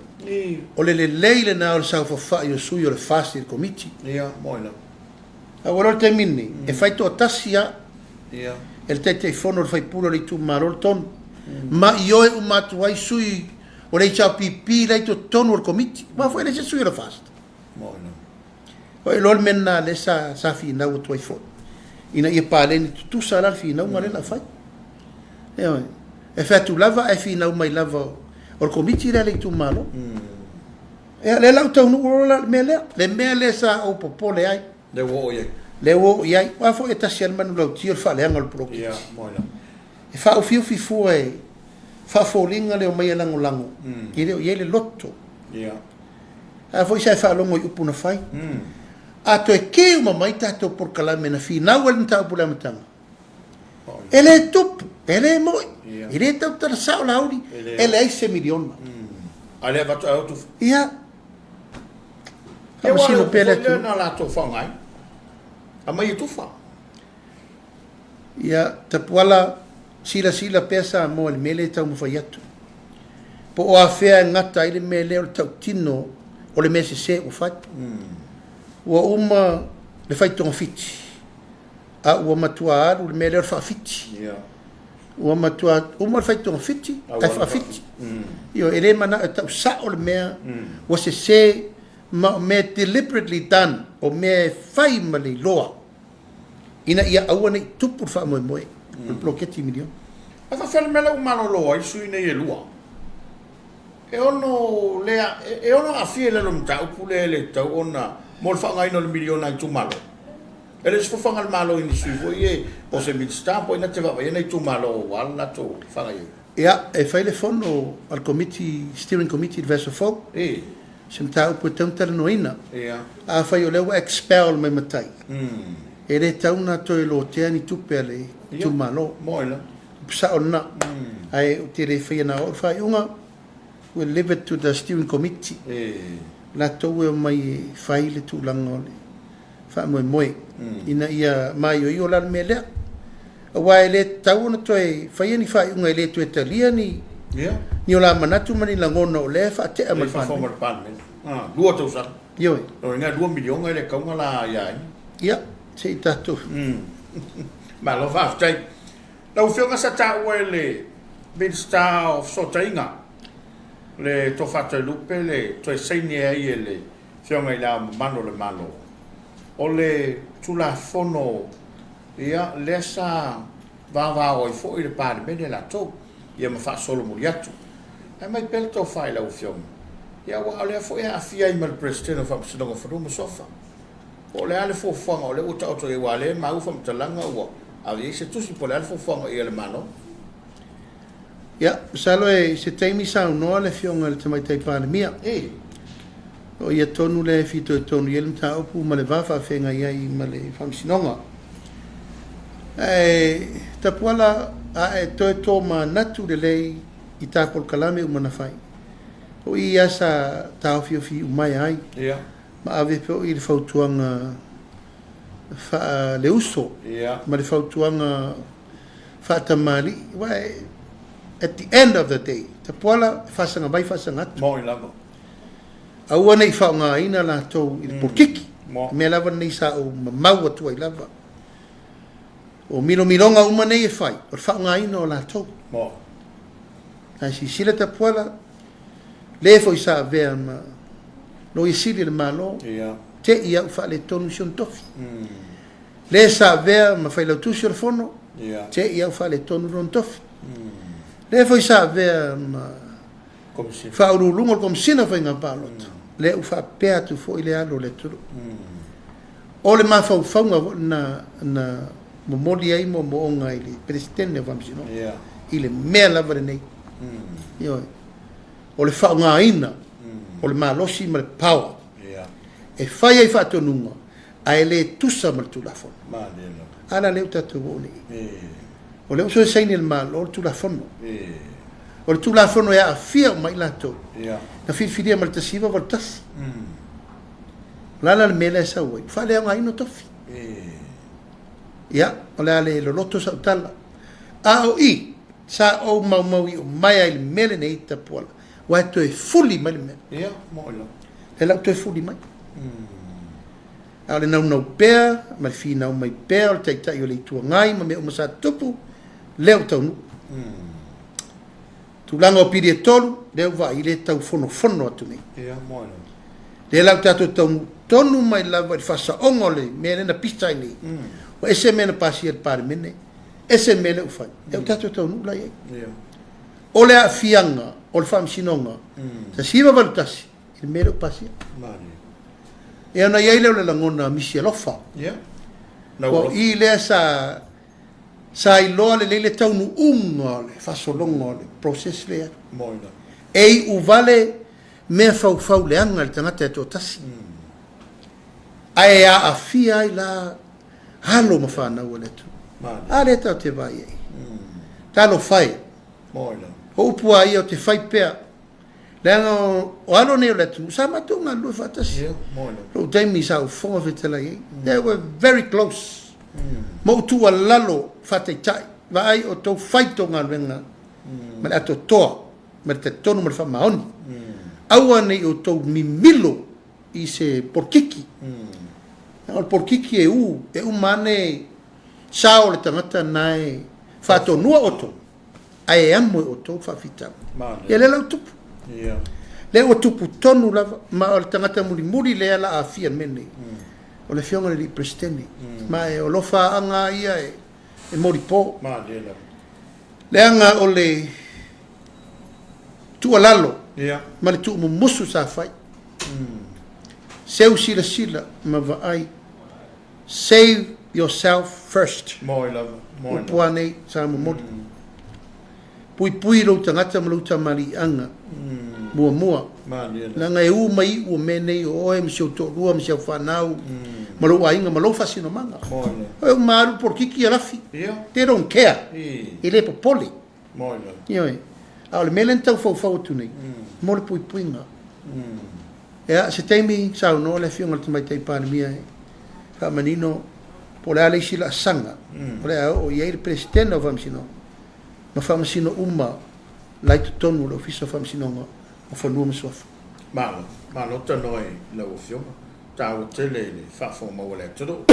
O le leile na o le sa fa yo su yo le fast il committee. Ia, moina. A wala te mini. E fai to tasia. Ia. El te fono le fai pulo le tu malo ton. Ma io e un matuai sui o le chao pipi le to tonu al committee. Ma foi le se sui la fast. Moina. O e lol menna le sa fi na o tuai fo. Ina ia pale ni tu sala fi na ngale la fai. E fa tu lava e fi na mai lava o committee le tu malo. E le la tonu o la mele sa o popole ai. Le wo ye. Le wo ye. Wa fo e tasial manu lo tio fa le angol pro. Ia, moina. E fa o fiu fu e fa folinga le o mai lango lango. Ye le lotto. Ia. A foi sai fa longo i upuna fai. A to e ke uma mai tato por kala mena fi na wel ta pula matanga. Ele tup, ele moi. Ele tau tar sa la uri. Ele ai se milion. Ale va tu. Ia. E wa no pele tu na la to fa ngai. A mai tu fa. Ia te puala sila pesa mo el mele tau mo faiatu. Po o afea ngata ile mele o tau tino o le mese se o fat. Ua uma le fai tonga fiti. A ua matua aru le mele o fa fiti. Ua matua uma le fai tonga fiti. Ai fa fiti. Io ele mana tau sa o le mea. Ua se me deliberately done o me fai mali loa. Ina ia aua nei tupur fa moe moe. Le bloketi milion. A fa fele mele o malo loa i sui nei e lua. E ono lea, e ono a fie le lom tau pule le tau ona mol fa ngai no le miliona i tu malo. E le sfo fanga le malo i ni sui vo ie o se mitsta po ina te va vai nei tu malo wala to fanga i. Ia, e fai le fono al committee, steering committee de verso fo. Sem tau po tau no ina. Ia. A fai o lewa expel mai matai. E le tau na to e lo te ani tupe ale tu malo. Moila. Sa ona. Ai o te re fai na o fai unga. We'll leave it to the steering committee. La tau e mai fai le tu langole. Fa moe moe. Ina ia mai o io la me lea. Wa ele tau na to e fai ni fai unga ele tu e talia ni. Ni o la manatu mani langona o le fa te amal pan. Lua tau sa. Yo. O nga 2 milion ele kaunga la ia. Ia, se tatu. Ma lo fa tai. Lau fionga sa tau ele Minister of Sotainga. Le to fata lupe le to seini ai ele fionga ila mano le malo. O le tula fono ia lesa va o fo il par bene la to. Ia ma fa solo muriatu. Ai mai pel to fai la fionga. Ia wa ole fo ia afia I mal president of Faamisionare fo mo sofa. O le ale fo fanga o le uta o e wale ma u fam talanga wa. A vi se tusi po le ale fo fanga I le mano. Ia, salo e se taimi sa no le fionga le tamai tai pandemia. O ia tonu le fito tonu ia le mta opu ma le vafa whenga ia I ma le Faamisionare. Tapuala a e toe tō ma natu le lei I tāpol kalame umana whai. O I asa tāo fi umai ai. Ia. Ma ave pe o I le whautuanga le uso. Ia. Ma le whautuanga whaatamali. Wai, at the end of the day, tapuala whasanga mai whasanga atu. Mo I lava. Aua nei whaunga ina la tau I le porkiki. Mo. Me lava nei sa o mau atua I lava. O mironga uma nei e whai. O whaunga ina o la tau. Mo. Ai si sila tapuala. Le foi sa vea ma. No I sili le malo. Ia. Te ia ufa le tonu sion tofi. Le sa vea ma fai lau tusi o le fono. Ia. Te ia ufa le tonu ron tofi. Le foi sa vea ma. Komisi. Fa urulungo kom sina fai ngā pālota. Le ufa pēa tu fo I le alo le turu. O le mawhau whaunga na momoli ai mo onga I le presidente of Faamisionare. Ia. I le mea lava le nei. Ioi. O le whaunga ina. O le malosi ma le power. Ia. E whai ai whatonunga. Ai le tusa ma le tulafona. Ma lelo. Ala leo tatu wone. O leo so e saini le malo o le tulafono. O le tulafono e a fia mai lato. Ia. Na whiwhiria ma le tasiva wa le tasi. Lala le mele e sa uai. Whale au ngaino tofi. Ia. O le ale loloto sa utala. A o I. Sa o mau I o mai ai le mele ne ita puala. Wa e toe fuli mai le mele. Ia. Mo ilo. He lau toe fuli mai. A le nau pea. Ma le fi nau mai pea. O le taitai o le itua ngai. Ma me o masa tupu. Leo tau nu. Tulanga o piri e tolu. Leo va I le tau fono atu nei. Ia. Mo ilo. Le lau tato tau tonu mai lava I fasa ongole. Me le na pistai nei. O ese me na pasi e pare mene. Ese me le ufai. Leo tato tau nu lai ei. Ia. O le a fianga. O le Faamisionare. Sa siva valutasi. Il me le upasi. Mani. E ana iei leo le langona misi alofa. Ia. O I lea sa iloa le leile taunu unga le fasolonga le process lea. Mo ilo. Ei uvale mea fau leanga le tangata e tō tasi. Ai a fia ai la halo ma whanau le tu. Mani. A le tau te vai ei. Talo fai. Mo ilo. O upua ia o te whai pea. Leanga o alo neo le tu. Sa matunga lua whatasi. Ia. Mo ilo. Lo taimi sa u fonga whetela ei. They were very close. Mo tua lalo whatei tai. Wa ai o tau whaitonga renga. Ma le ato toa. Ma le te tonu ma le whamaoni. Aua nei o tau mimilo I se porkiki. O le porkiki e u mane sao le tangata nai whatonua oto. Ai e amo o tau whawhitau. Mani. Ia le lau tupu. Ia. Le o tupu tonu lava. Ma o le tangata muri lea la a fia mene. O le fionga le presidente. Ma e o lofa anga ia e mori po. Ma lelo. Le anga o le tua lalo. Ia. Ma le tua musu sa fai. Seu sila ma vai. Save yourself first. Mo ilo. Mo ilo. Upua nei sa mori. Pui lo tangata ma lo tamari anga. Mua. Ma lelo. Langa e mai o menei o e msio to rua msio whanau. Malo ainga malo fasino manga. Mo ilo. O maru por kiki alafi. Ia. They don't care. I. Ele popoli. Mo ilo. Ioi. Au le melen tau fau tu nei. Mo le pui nga. Ea se teimi sau no le fionga te mai tei pandemia e. Ka manino po le ale sila sanga. Po le o iei le presidente o Faamisionare. Ma Faamisino uma lai tu tonu le ofisa Faamisinonga o whanua masuafa. Malo tanoi le o fionga. Tau tele le whafo mau le toro.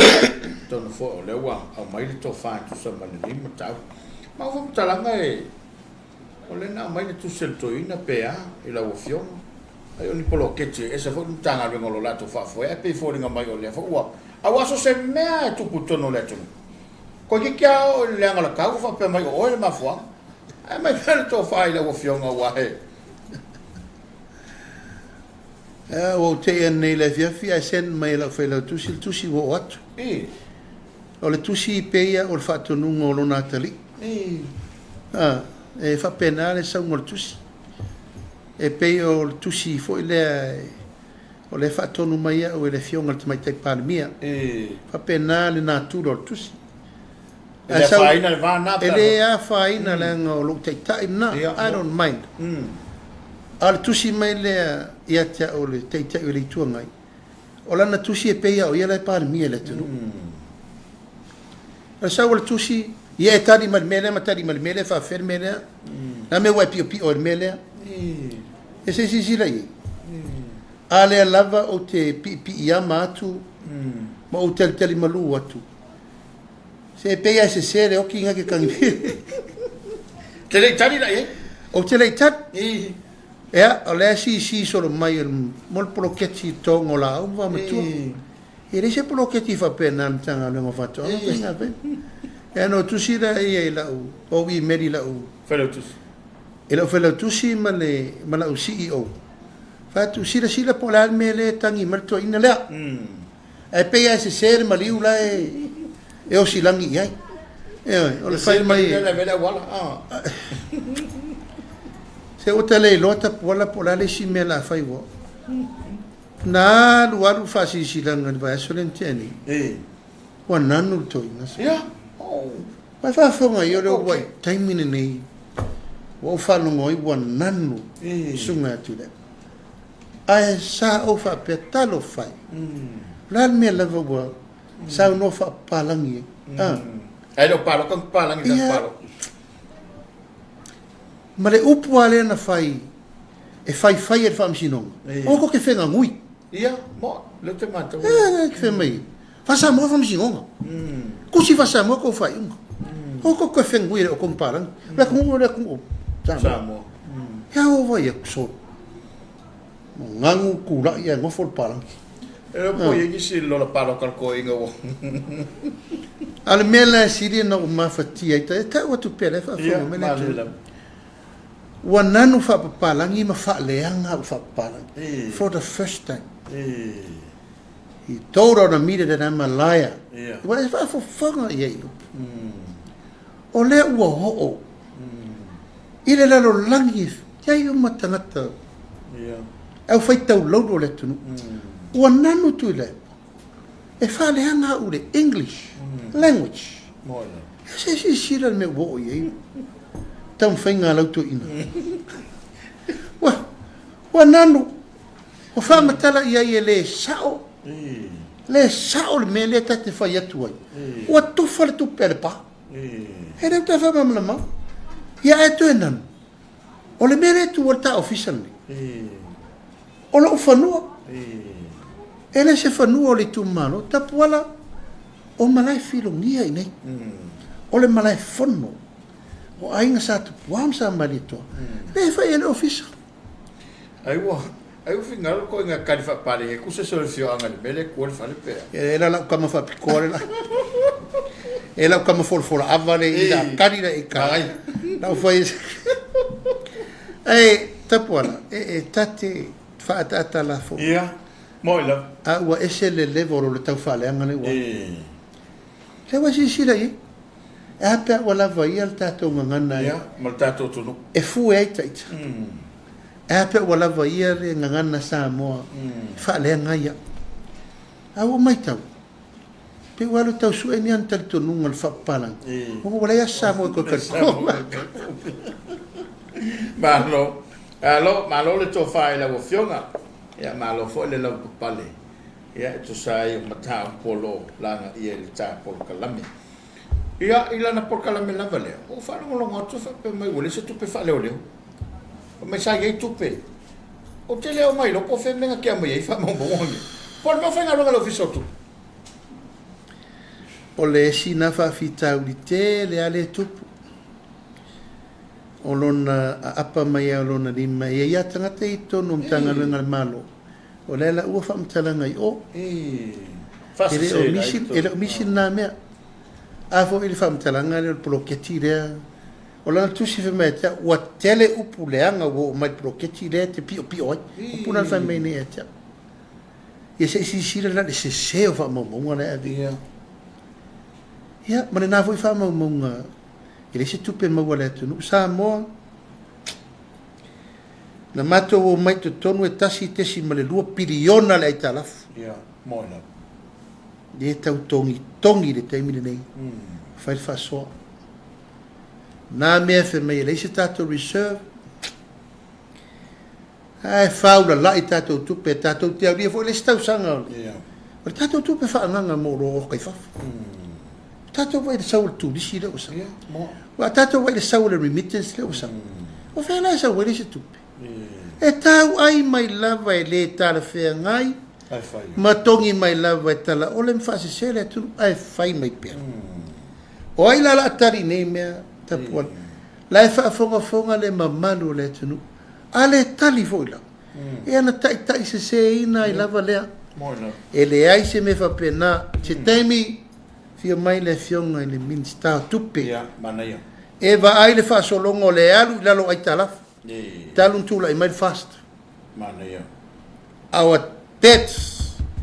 Tono fo o le wa au mai le to whaen tu sa mani lima tau. Ma o talanga e o le na mai le tu sel toina pea i la o fionga. Ai oni polo kete e se fo tanga le ngolo la to whafo e pe fo ringa mai o le fo ua. A waso se mea e tupu tono le tono. Ko ki kia o le anga la kau fa pe mai o le mafua. Ai mai pele to whae le o fionga wa he. O te nei le fiafi a sen mai la fela tusi wo atu. O le tusi peia o le whatonunga o lo natali. E whapena le saunga le tusi. E peia o le tusi fo i lea o le whatonu mai o le fionga le tamaitai panemia. Whapena le naturo le tusi. E le whaina le whanata. E le a whaina le o lo teitai na. I don't mind. Al tusi mai le ia te o le teitai o le itua ngai. O lana tusi e peia o ia le panemia le tunu. Sa o tusi ia e tari malmele matari malmele fa fermele na me wa pio pio mele e se si lai ale lava o te pi ia matu ma o tel tel malu atu se peia se sere o kinga ke kangi Te le tari lai o te le tat ya o le si solo mai mol proketi tongo la o va matu e le se proketi fa pena tanga le mo fatto e no tusi da ia la o wi meri la o Felotus. e la felotusi ma la o CEO fa tu sila polar mele tangi marto ina la e pe ia se ser maliu la e o silangi ai e o le fai mai la vela wala se o tele lota pola le si me la fai wo na luaru fa si silanga va solenteni wa nanu to ina Mai whawhonga i ore o wai, taimine nei, o whanongo i wa nanu sunga atu le. Ai sa o whapea talo whai. Ral mea lava wa, sa o no whapalangi. Ai lo palo, kong palangi na palo. Ma le upu ale na whai, e whai e whamsinonga. O ko ke whenga ngui. Ia, mo, le te mata. Ke whenga mai. Whasa mua whamsinonga. Kusi whasa mua ko whai unga. O ko ko fengui o kong parang la kong o Samoa ya o vai e so ngangu kula ia ngo fol parang e po ye si lo la palo kal ko inga wo al mela siri na uma fatia ta o tu pele fa fa mena wananu fa palangi ma fa leanga fa palang for the first time he told on a meter that I'm a liar what is fa fa ye o le ua ho'o i le lalo langi iai o matangata au whai tau laudo le tunu ua nanu tu le e whaleanga u le English language e se sira me wo iai tau whainga lauto ina ua nanu o whamatala iai e le sao le me le tate whai atu ai ua tufa le tu perpa e reu ta wha mamlama ia e tu enan o le mere tu warta officially o la ufanua e le se fanua o le tu malo ta puala o malai filongia i nei o le malai fono o ainga sa tu puam sa marito le whai ele official ai fingal ko nga kalifa pale e kusa so fio anga le mele ko le fale pe e la kama fa pikore la e la kama for avale i da karira e kai la foi tapuala tate fa tata la fo ia moila a wa ese le level le tau fale anga le wa le wa si la i a pe wala vai al tato ngana ia mal tato tunu e fu e tait a pe wala vai le ngana Samoa fale anga ia a wa mai tau pe wala tau su e ni antal tunu ngal fa palang o wala ya Samoa ko ka malo le to fai la fionga ya malo fo le la pale ya to sai mata polo langa ia le ta por kalame ia ila na por kalame la vale o fa no lo ngoto fa pe mai wole se tu pe fa le ole o me sai ai tu pe o te le o mai lo po fe menga ke mai fa mo bongi por me fa ngalo lo fisotu o le sina fa fitaulite le ale tupu o lona apa mai o lona lima ia tangata i tonu mtanga lenga malo o lela ua whamtalanga i o ele o misi na mea a fo ili whamtalanga le proketi rea o lana tusi fe mea tea ua tele upu leanga o mai proketi rea te pio pio ai upuna whai mei ne ea tea Ia se sisira la se se o whaamaunga le avi. Ia, ma le nā fwoi whaamaunga. I le se tupe maua le atunu. Samoa. Na mato o mai to tonu e tasi tesi ma le 2 piliona le aita lafu. Ia, moina. Le tau tongi le taimile nei. Whai le whasoa. Nā mea whi mai le se tato reserve. Ai whaula lai tato tupe, tato te au lia fo le stau sanga. O le tato tupe whaanganga mo roho kai whafu. Tato wai le sau le tulisi le usa. Wa tato wai le sau le remittance le usa. O whaela sa wai le se tupe. E tau ai mai lava e le tala whea ngai. Ma tongi mai lava e tala o le mwhase sele atu ai whai mai pia. O ai la atari nei mea tapuan. La e whaafonga le mamalu le tunu. Ale tali foi la. E ana tai se ina I lava lea. E le ai se me whapena. Se taimi fia mai le fionga I le minsta tupe. E va ai le whaasolongo le alu lalo ai talafu. Talun tula I mai fast. Our debt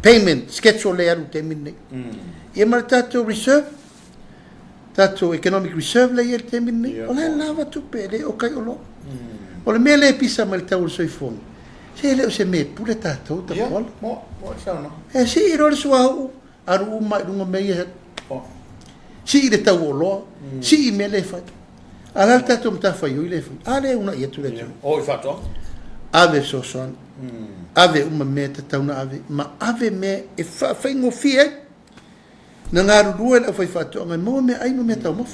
payment schedule le alu te mine. E mar tato reserve. Tato economic reserve le il te mine. O le lava tupe le o kai o lo. O le mele pisa mal tau soi fon. Se le o se me pule tato ta pol. Mo sana. E si I ro so au aru mai runga mei he. Si le tau o lo. Si me le fa. Ala tato mta fa yo le fa. Ale una ia tu le tu. O I fato. Ave so son. Ave uma me ta tau na ave. Ma ave me e fa ngo fie. Na ngaru rua le fa fato ngai mo me ai no me tau mo.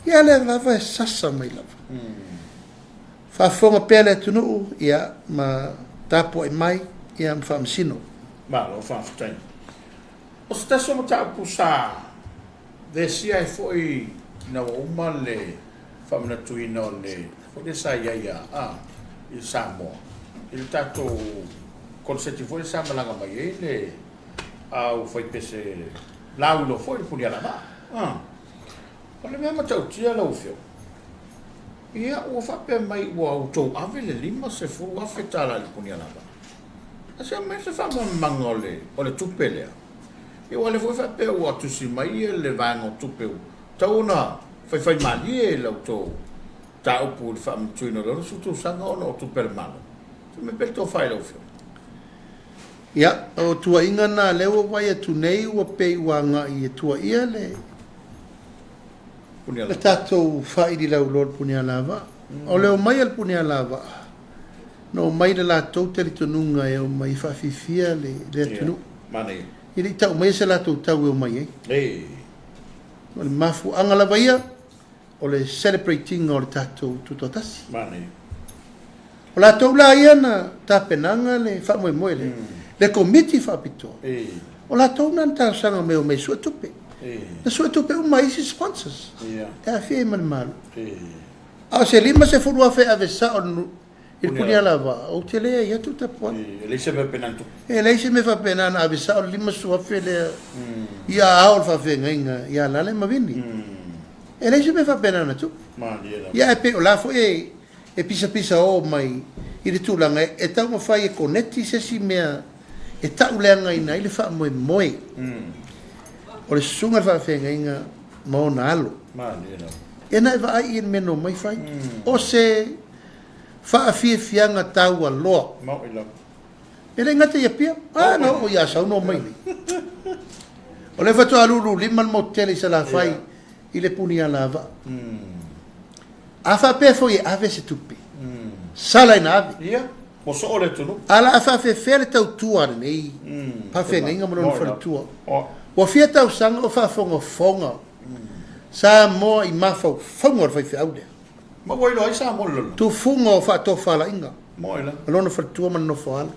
Ia le lava e sasa mai lava. Whafonga pele tunu ia ma tapo I mai ia ma whamsino. Ma lo whaftain. O se taso ma tau sa de sia e foi na uma le whamna tuina o le foi de sa ia I Samoa. Il tato konseti foi sa malanga mai le au foi pese laulo foi puni ala ma. O le mea ma tau tia lau fio. Ia ua whape mai ua autou ave le 5 se furu afe tala li puni alaba. Asa mai se whama manga o le tupe lea. Ia wale fwe whape ua tusi mai e le vanga o tupe u. Tauna whai mali e lau tō ta upu le whama tuino loro sutu sanga ona o tupe le malo. Tu me peto whai lau fio. Ia, o tua inga na lewa wai atu nei ua pei wanga I e tua ia le le tatou whaidi lau lor punia lava. O leo mai al punia lava. No mai le latou te li tonunga e o mai whawhifia le atunu. Mane. I li tau mai se latou tau e o mai O le mafu anga lava ia. O le celebrating o le tatou tutotasi. Mane. O latou la ia na tapenanga le whamoe moe le. Le komiti whapito. O latou na tau sanga me o mai sua tupe. Na sua tupe uma isi sponsors. E a fie man malu. A se 5 se furu afe ave sa o il punia lava. O te lea ia tu tapuan. E leise me penantu. E leise me fa penana ave sa o 5 su afe lea. Ia aol fa fe ngainga. Ia lale ma vini. E leise me fa penana tu. Ia e pe o lafo e pisa o mai. I le tūlanga e tau ma fai e koneti se si mea. E tau leanga ina i le wha moe moe. O le sunga whawhenga inga mo na alo. E nai wa ai in meno mai whai. O se whaafie fianga tau a loa. E le ngata ia pia. No, o ia sau no mai ni. O le whatua lulu 5 motele sa la whai i le puni a lava. A whapea foi ave se tupi. Sala ina ave. Ia. O so ole tunu. Ala a whawhe fere tau tua nei. Pawhenga inga mano whare tua. Wa fia tau sanga o whafonga fonga. Sa mo I mafau fonga o whaifi au lea. Ma wailo ai sa mo lolo. Tu funga o whaatofala inga. Moila. Alona whare tua man no whaala.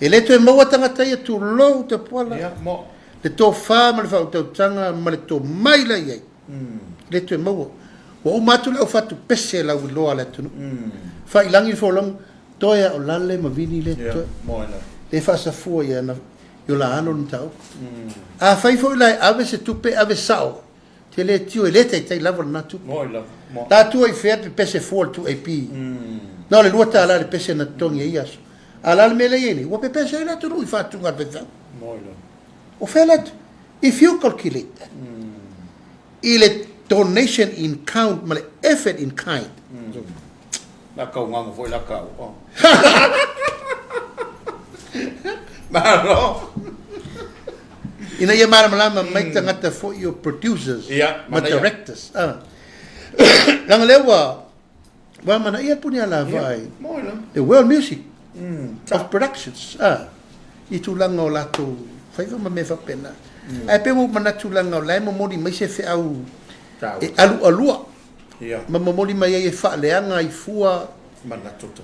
E le to e maua tangata ia tu lou te poala. Ia, mo. Le to wha ma le whao tau tanga ma le to maila iai. Le to e maua. Wa o matu le o whatu pese lau I loa le tunu. Wha ilangi wholang toia o lale ma vini le to. Moila. Le whasa fua ia na yo la alo ni tau. A whai fo lai ave se tupe ave sao. Te le tio e le tai lava na tupe. Moila. La tua I whea pe pese fua tu AP. Na le lua ta ala le pese na tongi e iaso. Alal mele yeni, wa pepe se la tunu ifatu ngal pepe. Moilo. O felat, if you calculate that, ile donation in count, male effort in kind. La kau ngangu foi la kau. Malo. Ina ia mara malama mai tangata for your producers, ma directors. Lang lewa, wa mana ia punya la vai. The world music of productions. Itu lang o lato, fai ma me fa pena. Ai pe mo mana tu lang o lai mo modi mai se fe au. Alu alua. Ma mo modi mai e fa le anga I fua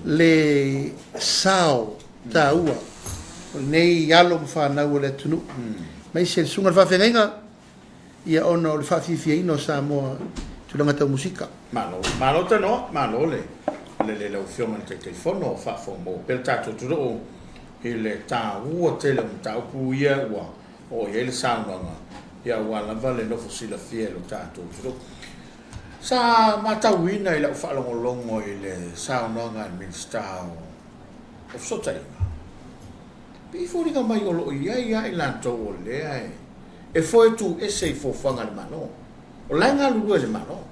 le sao ta ua. Nei yalo fa na o le tunu. Mai se sunga fa fenga ia ono le fa fifi no Samoa tu langa ta musika. Malo te no, malo le le fioma te telefono fa mo per tato tu do il ta ua te le ta pu ia ua o ia le sound ia ua la vale no fosila fielo tato tu do sa mata wina ile fa longo ile sound nga minister o sotai before ni mai o lo ia la to le ai e foi tu e sei fo fanga le mano o la nga lu le mano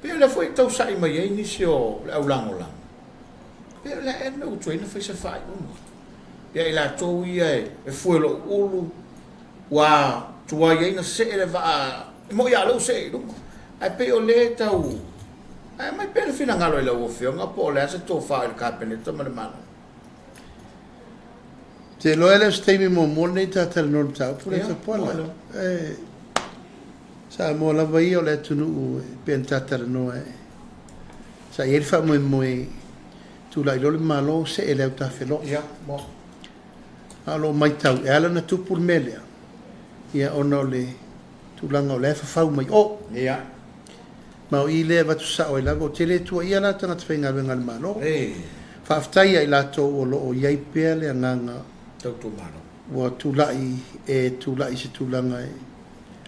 pe le foi tau sai mai inicio au lango lang pe le e no train foi se fai ia la to ia e foi lo ulu wa tua ia na se ele va mo ia lo se lu ai pe o le tau ai mai pe fina ngalo ile o fio nga po le se to fa il cabinet ma le mano te lo ele stemi mo nei tata no tau pure te pola sa mo la vai o le tunu pen tata no sa ieri fa mo tu la lo malo se ele ta felo mo alo mai tau ala na tu pur mele ia ono le tu langa le fa mai ma i le va tu sa o la go tele tu ia la tanga tfenga venga le malo fa aftai ai la to o lo o ia pele nganga tu malo wa tu lai se tu langa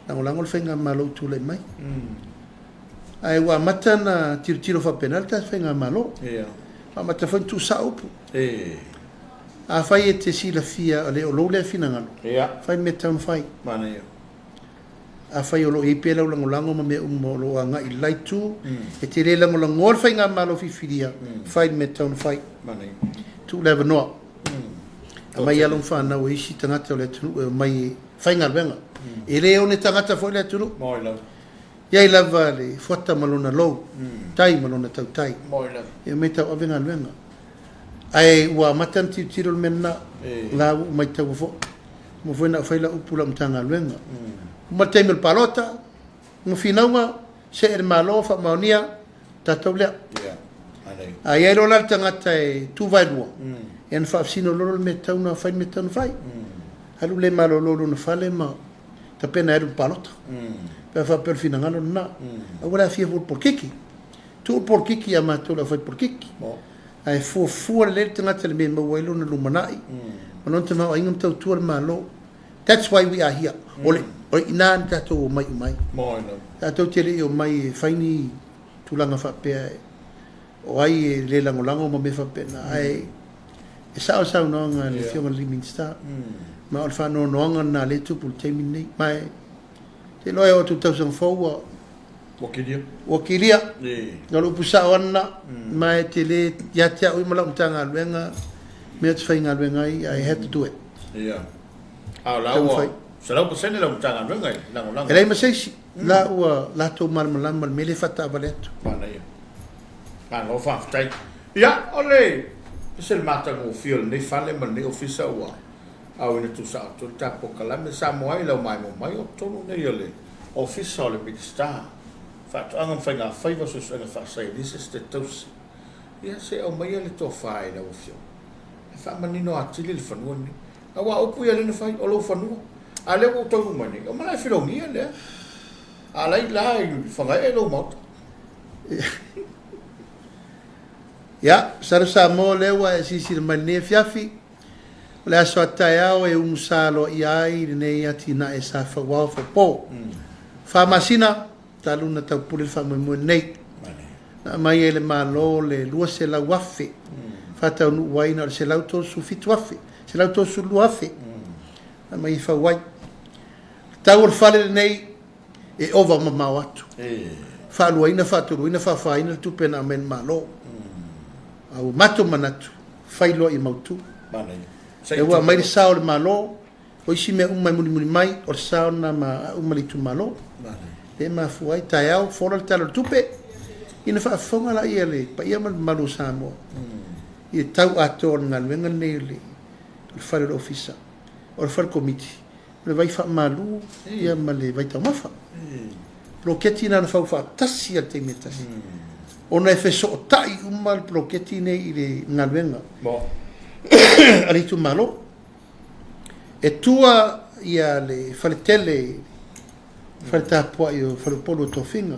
lango fenga malo tu le mai ai wa matana tiro fa penalta fenga malo ma mata fa tu sa upu a fai te si la fia le o lo le fina ngalo fai metan fai mana ia a fai o lo i pela lango ma me mo lo anga I lai tu e te le lango fai nga malo fi filia fai metan fai mana ia tu le no mai ia long fa na o isi tangata le tu mai fai nga venga e le o ne tangata foi le tu mo ila ia la vale fota malona lo tai malona tau tai mo ila e me tau avenga venga ai wa matan tiro menna la mai tau fo mo foi na fai la upula mtanga venga mo temel palota mo finaunga se er malo fa maonia tataulia ai ro la tangata tu vai do en fa sino lo me tau na fai halu le malo lo no fale ma ta pena er palota per fa per finangalo na agora fia por kiki tu por kiki amato la fai por kiki ai fu le tangata le me mo welo na lumanai non te ma ingam tau tu malo that's why we are here ole ina tato mai mo no tato tele o mai faini tulanga fa pe o ai le lango mo me fa pena ai e sa no nga le fiona liminsta ma al fa no nga na le tu pul temini mai te lo o 2004 wakilia ngalo pusa wana mai tele ya tia o mala mtanga lenga me te fainga lenga I had to do it la Será que sene la mtanga ngai lango ele ma sei la la to mal mele fata valeto mana ia lo fa tai ia ole se il mata go fio nei fale ma nei ofisa wa au ina tu sa tu ta pokala me Samoa I lo mai o tonu nei ole ofisa le big star fa tu angam fa fai va so fa sai this is the tos ia se o mai le to fai na ofio fa manino atili le fanuoni awa opu ia le fai o lo fanu ale o tonu mani o mala filomia le ala la fa e lo mot ya sar Samoa lewa e sisi mane fiafi le aso taiao e un salo iai nei atina e sa fa wa fo po fa masina taluna ta pule fa mo nei na mai ele malo le lua se la wafe Fata nu wai na se lauto su fituafe. Se lauto su luafe. Mai fa wai. Tau fale nei e ova mamau atu. Fa luaina fa tu luina fa faina tu pena men malo. Au mato manatu. Failo i mautu. E wa mai sao le malo. O isi me umai muni mai o sao na ma umali tu malo. E ma fuai taiao fora le talo tupe. Ina fa fonga la ia le pa ia malu Samoa. Ia tau ato na wenga nei le fare ofisa. O fare komiti. Le vai fa malu ia male vai tau mafa. Bloketi na fa fa tasi al te metasi. Ona e feso tai umal bloketi nei le na wenga. Bo. Ali tu malo. E tua ia le fare tele fare tapo io fare polo to finga.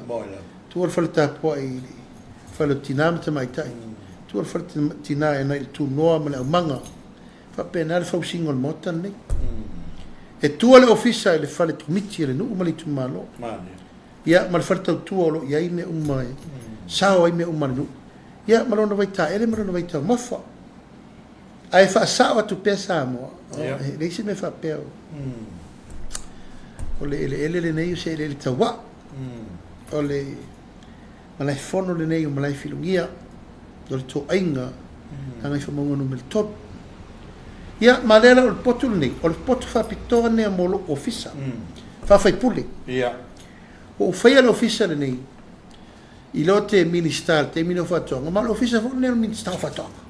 Tu fare tapo i fare tinam te mai tai. Tu fare tina e nai tu noa ma manga. Fa pena fa single motan nei. E tu le officer le fare komiti le no umali tu malo. Ia mal fare tu lo ia ine umai. Sao ai me umanu. Ia malona vai ta ele malona vai ta mofa. Ai fa sao tu pesa mo. Le se me fa peo. Ole ele nei se ele tawa. Ole malai fono le nei malai filungia. Dole to ainga. Anga fa mongo no mel top. Ia malera o potu nei. O potu fa pitora ne molo ofisa. Fa fai pule. Ia. O fai al ofisa le nei. I lote minister te mino fa tonga. Ma l'ofisa fo ne minister fa tonga.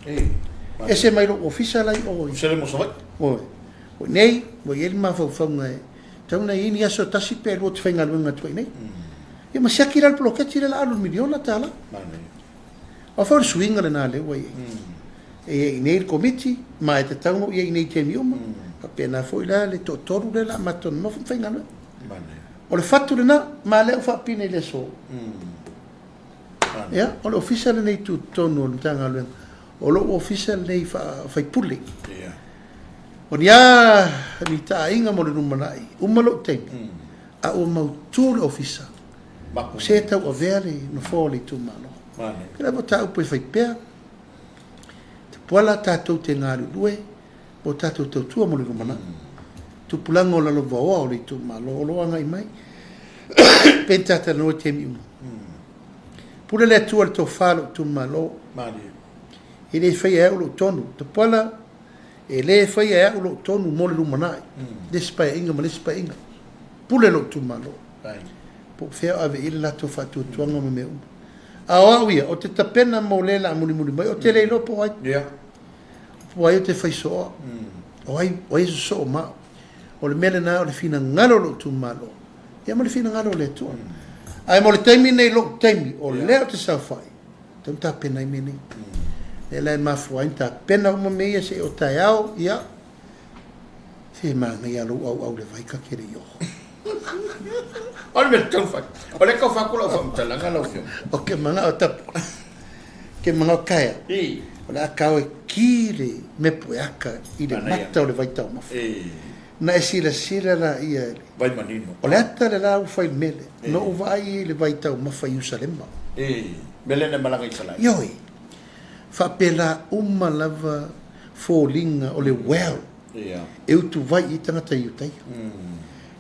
E se mai lo ofisa lai o. Se le mo so vai. O nei, o ele ma fa fonga. Tau na ini aso tasi pe lo tfenga lunga tu nei. E ma sia kira bloketi le alu miliona tala. O fa swinga le na le o e nei komiti ma e tau e nei te miuma. Pa pena foi la le totoru le la maton no fenga no. O le fatu le na ma le fa pine le so. Ya, o le official nei tu tonu le tanga le. O lo official nei fa fai puli. O dia ni ta inga mo le numanai. Umalo te. A o mautu le official. O se tau o vere no foli tu malo. Kira mo tau poi fai pea. Te poala tatou te ngaru lue. O tatou tau tua mo le numanai. Tu pulango la lo vaoa o le tu malo. O lo anga i mai. Pentata no te miuma. Pule le tua to falo tu malo. E le fai e ulo tonu. Te poala e le fai e ulo tonu mo le lumanai. Despa inga ma despa inga. Pule lo tu malo. Po fea ave ile la to fatu tuanga me meu. Awa wia o te tapena mo le la muli mai o te le lo po ai. Po ai te fai so. O ai so ma. O le mele na o le fina ngalo lo tu malo. Ia mo le fina ngalo le tu. Ai mo le taimi nei lo taimi o leo te sa fai. Tam ta pena i meni. E lai mafua ta pena uma meia se o tai au ia. Se ma ngai alu au le vai ka kere yo. Ole me tau fai. Ole ka fa kula fa mtalanga la fio. O ke manga o tap. Ke manga o kaya. Ole akau e kire me puaka i le mata o le vai tau mafu. Na e sila la ia vai manino. O le ata le lau fai mele. No vai le vai tau mafa Jerusalema. Mele ne malanga i salai. Yoi. Fa pela uma lava fōlinga o le well. E utu vai i tangata i utai.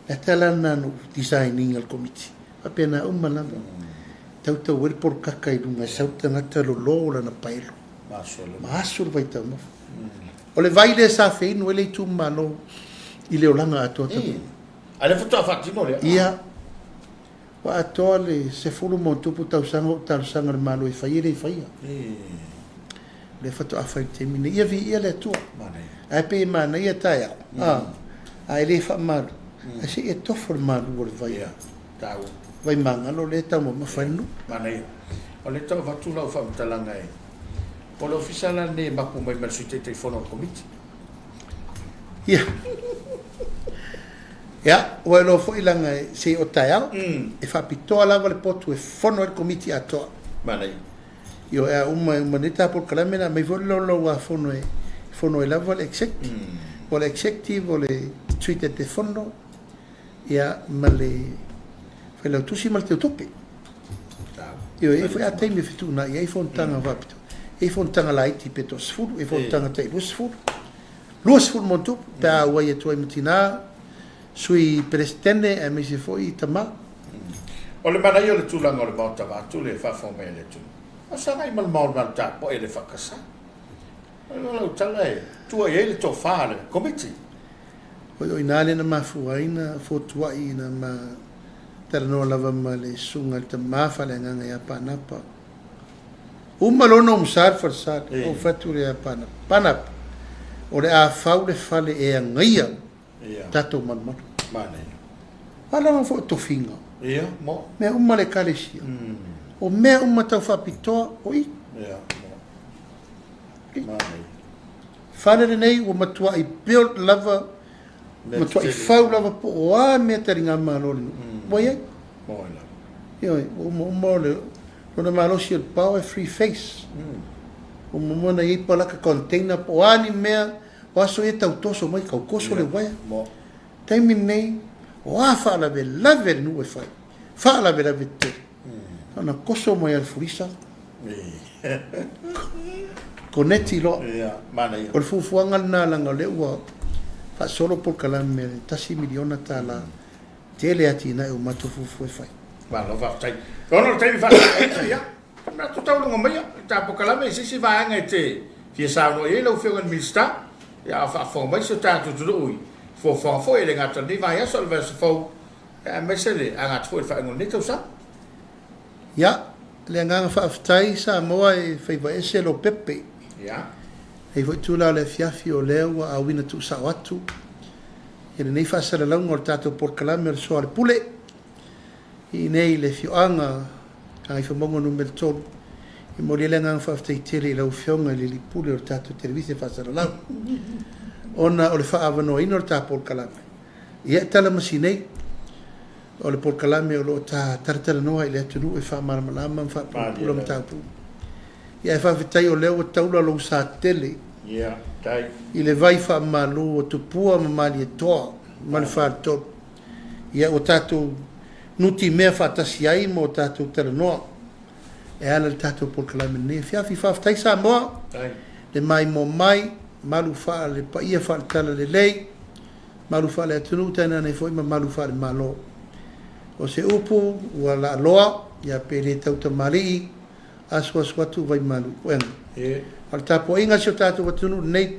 La tala nanu designing al komiti. Fa pena uma lava. Tau weri por kaka i lunga. Sau tangata lo lola na paelo. Maasolo vai tau mafa. O le vai le sa feinu ele i tu malo. I le olanga atoa tabi. Ale futu a fatino le. Ia. Wa atoa le se fulu mo tupu tausanga o tausanga le malo i fai le i fai. Le fatu a fai te mine. Ia vi ia le atua. Ai pe mana ia taia. Ai le fa malu. Ai se e tofo le malu o le vai. Tau. Vai manga lo le tau ma whainu. Mana ia. O le tau fatu lau fa mtalanga e. O le ofisala ne maku mai mersuite te fono komiti. Ia. Ia, o lo fo ilanga se o taiao. E fa pitoa lava le potu e fono el komiti atoa. Mana ia. Io e uma neta por calamena mai volo lo a fono e lava le executive. O le executive o le tweet te fono. Ia male fa lo tusi mal te topi. Io e foi a te me fitu na ia fontanga vapito. e fontanga laiti peto sfulu e fontanga te lu sfulu montu pe a wa ye toi mutina sui presidente e mi se foi tama o le mana yo le tulanga o le bauta vatu le fa fo me le tu o sa ngai mal mal mal ta po e le fakasa o lo tala e tu e le to fa le komiti o inale na mafuaina fotuai na ma tera no lava ma le sunga te mafa le nganga ya panapa uma lono umsar forsat o fature ya panapa o le a fau le fale e ngaia tato man mana ala ma fo to finga ia mo me uma le kalesia o me uma tau fa pitoa o i ia mana fale le nei o matua i build lava matua i fau lava po o a me taringa malo boye mo ila yo o mo le ona malo si el power free face o mo na i pala ka container po ani me waso e tau toso mai ka koso le waya mo taimi nei o a fa la ve nu e fai fa la ve te ona koso mai al furisa koneti lo ia mana ia o le fufuanga na langa le ua fa solo por kalame tasi miliona tala tele ati na o matu fufu e fai ma lo va tai ono tai fa ia na tu tau ngo mai ta po kala me si va nga te fie sa no e lo fio ngan mista ya fa fo mai so ta tu ui fo e le ngata ni va ya sol verso fo e mesele anga tu fa ngon ni tu sa ya le nganga fa aftai sa moa e fai va ese lo pepe ya e vo tu la le fiafi o leo a wina tu sa watu e nei fa sa la ngol tato por kalame o Soalepule i nei le fioanga ai fa mongo numero 12 i mori le ngang fa aftai tele la fionga le li pule o tato televise fa sa la ona o le fa avano ino ta por kalame ia tala masinei o le por kalame o lo ta tartala noa i le atunu e fa marmalama fa pula mtapu ia fa vitai o leo taula lo sa tele ia tai i le vai fa malu o tupua mamali e toa mali fa to ia o tatu nuti mea fa tasi ai mo tatu tala noa e ala le tatu por kalame ne fiafi fa vitai sa moa tai le mai mo mai malu fa le pa ia fa tala le lei malu fa le atunu tana nei foi ma malu fa le malo o se upu wala loa ia pele tau tamari aswa swatu vai malu wen e al tapo inga se tatu watunu nei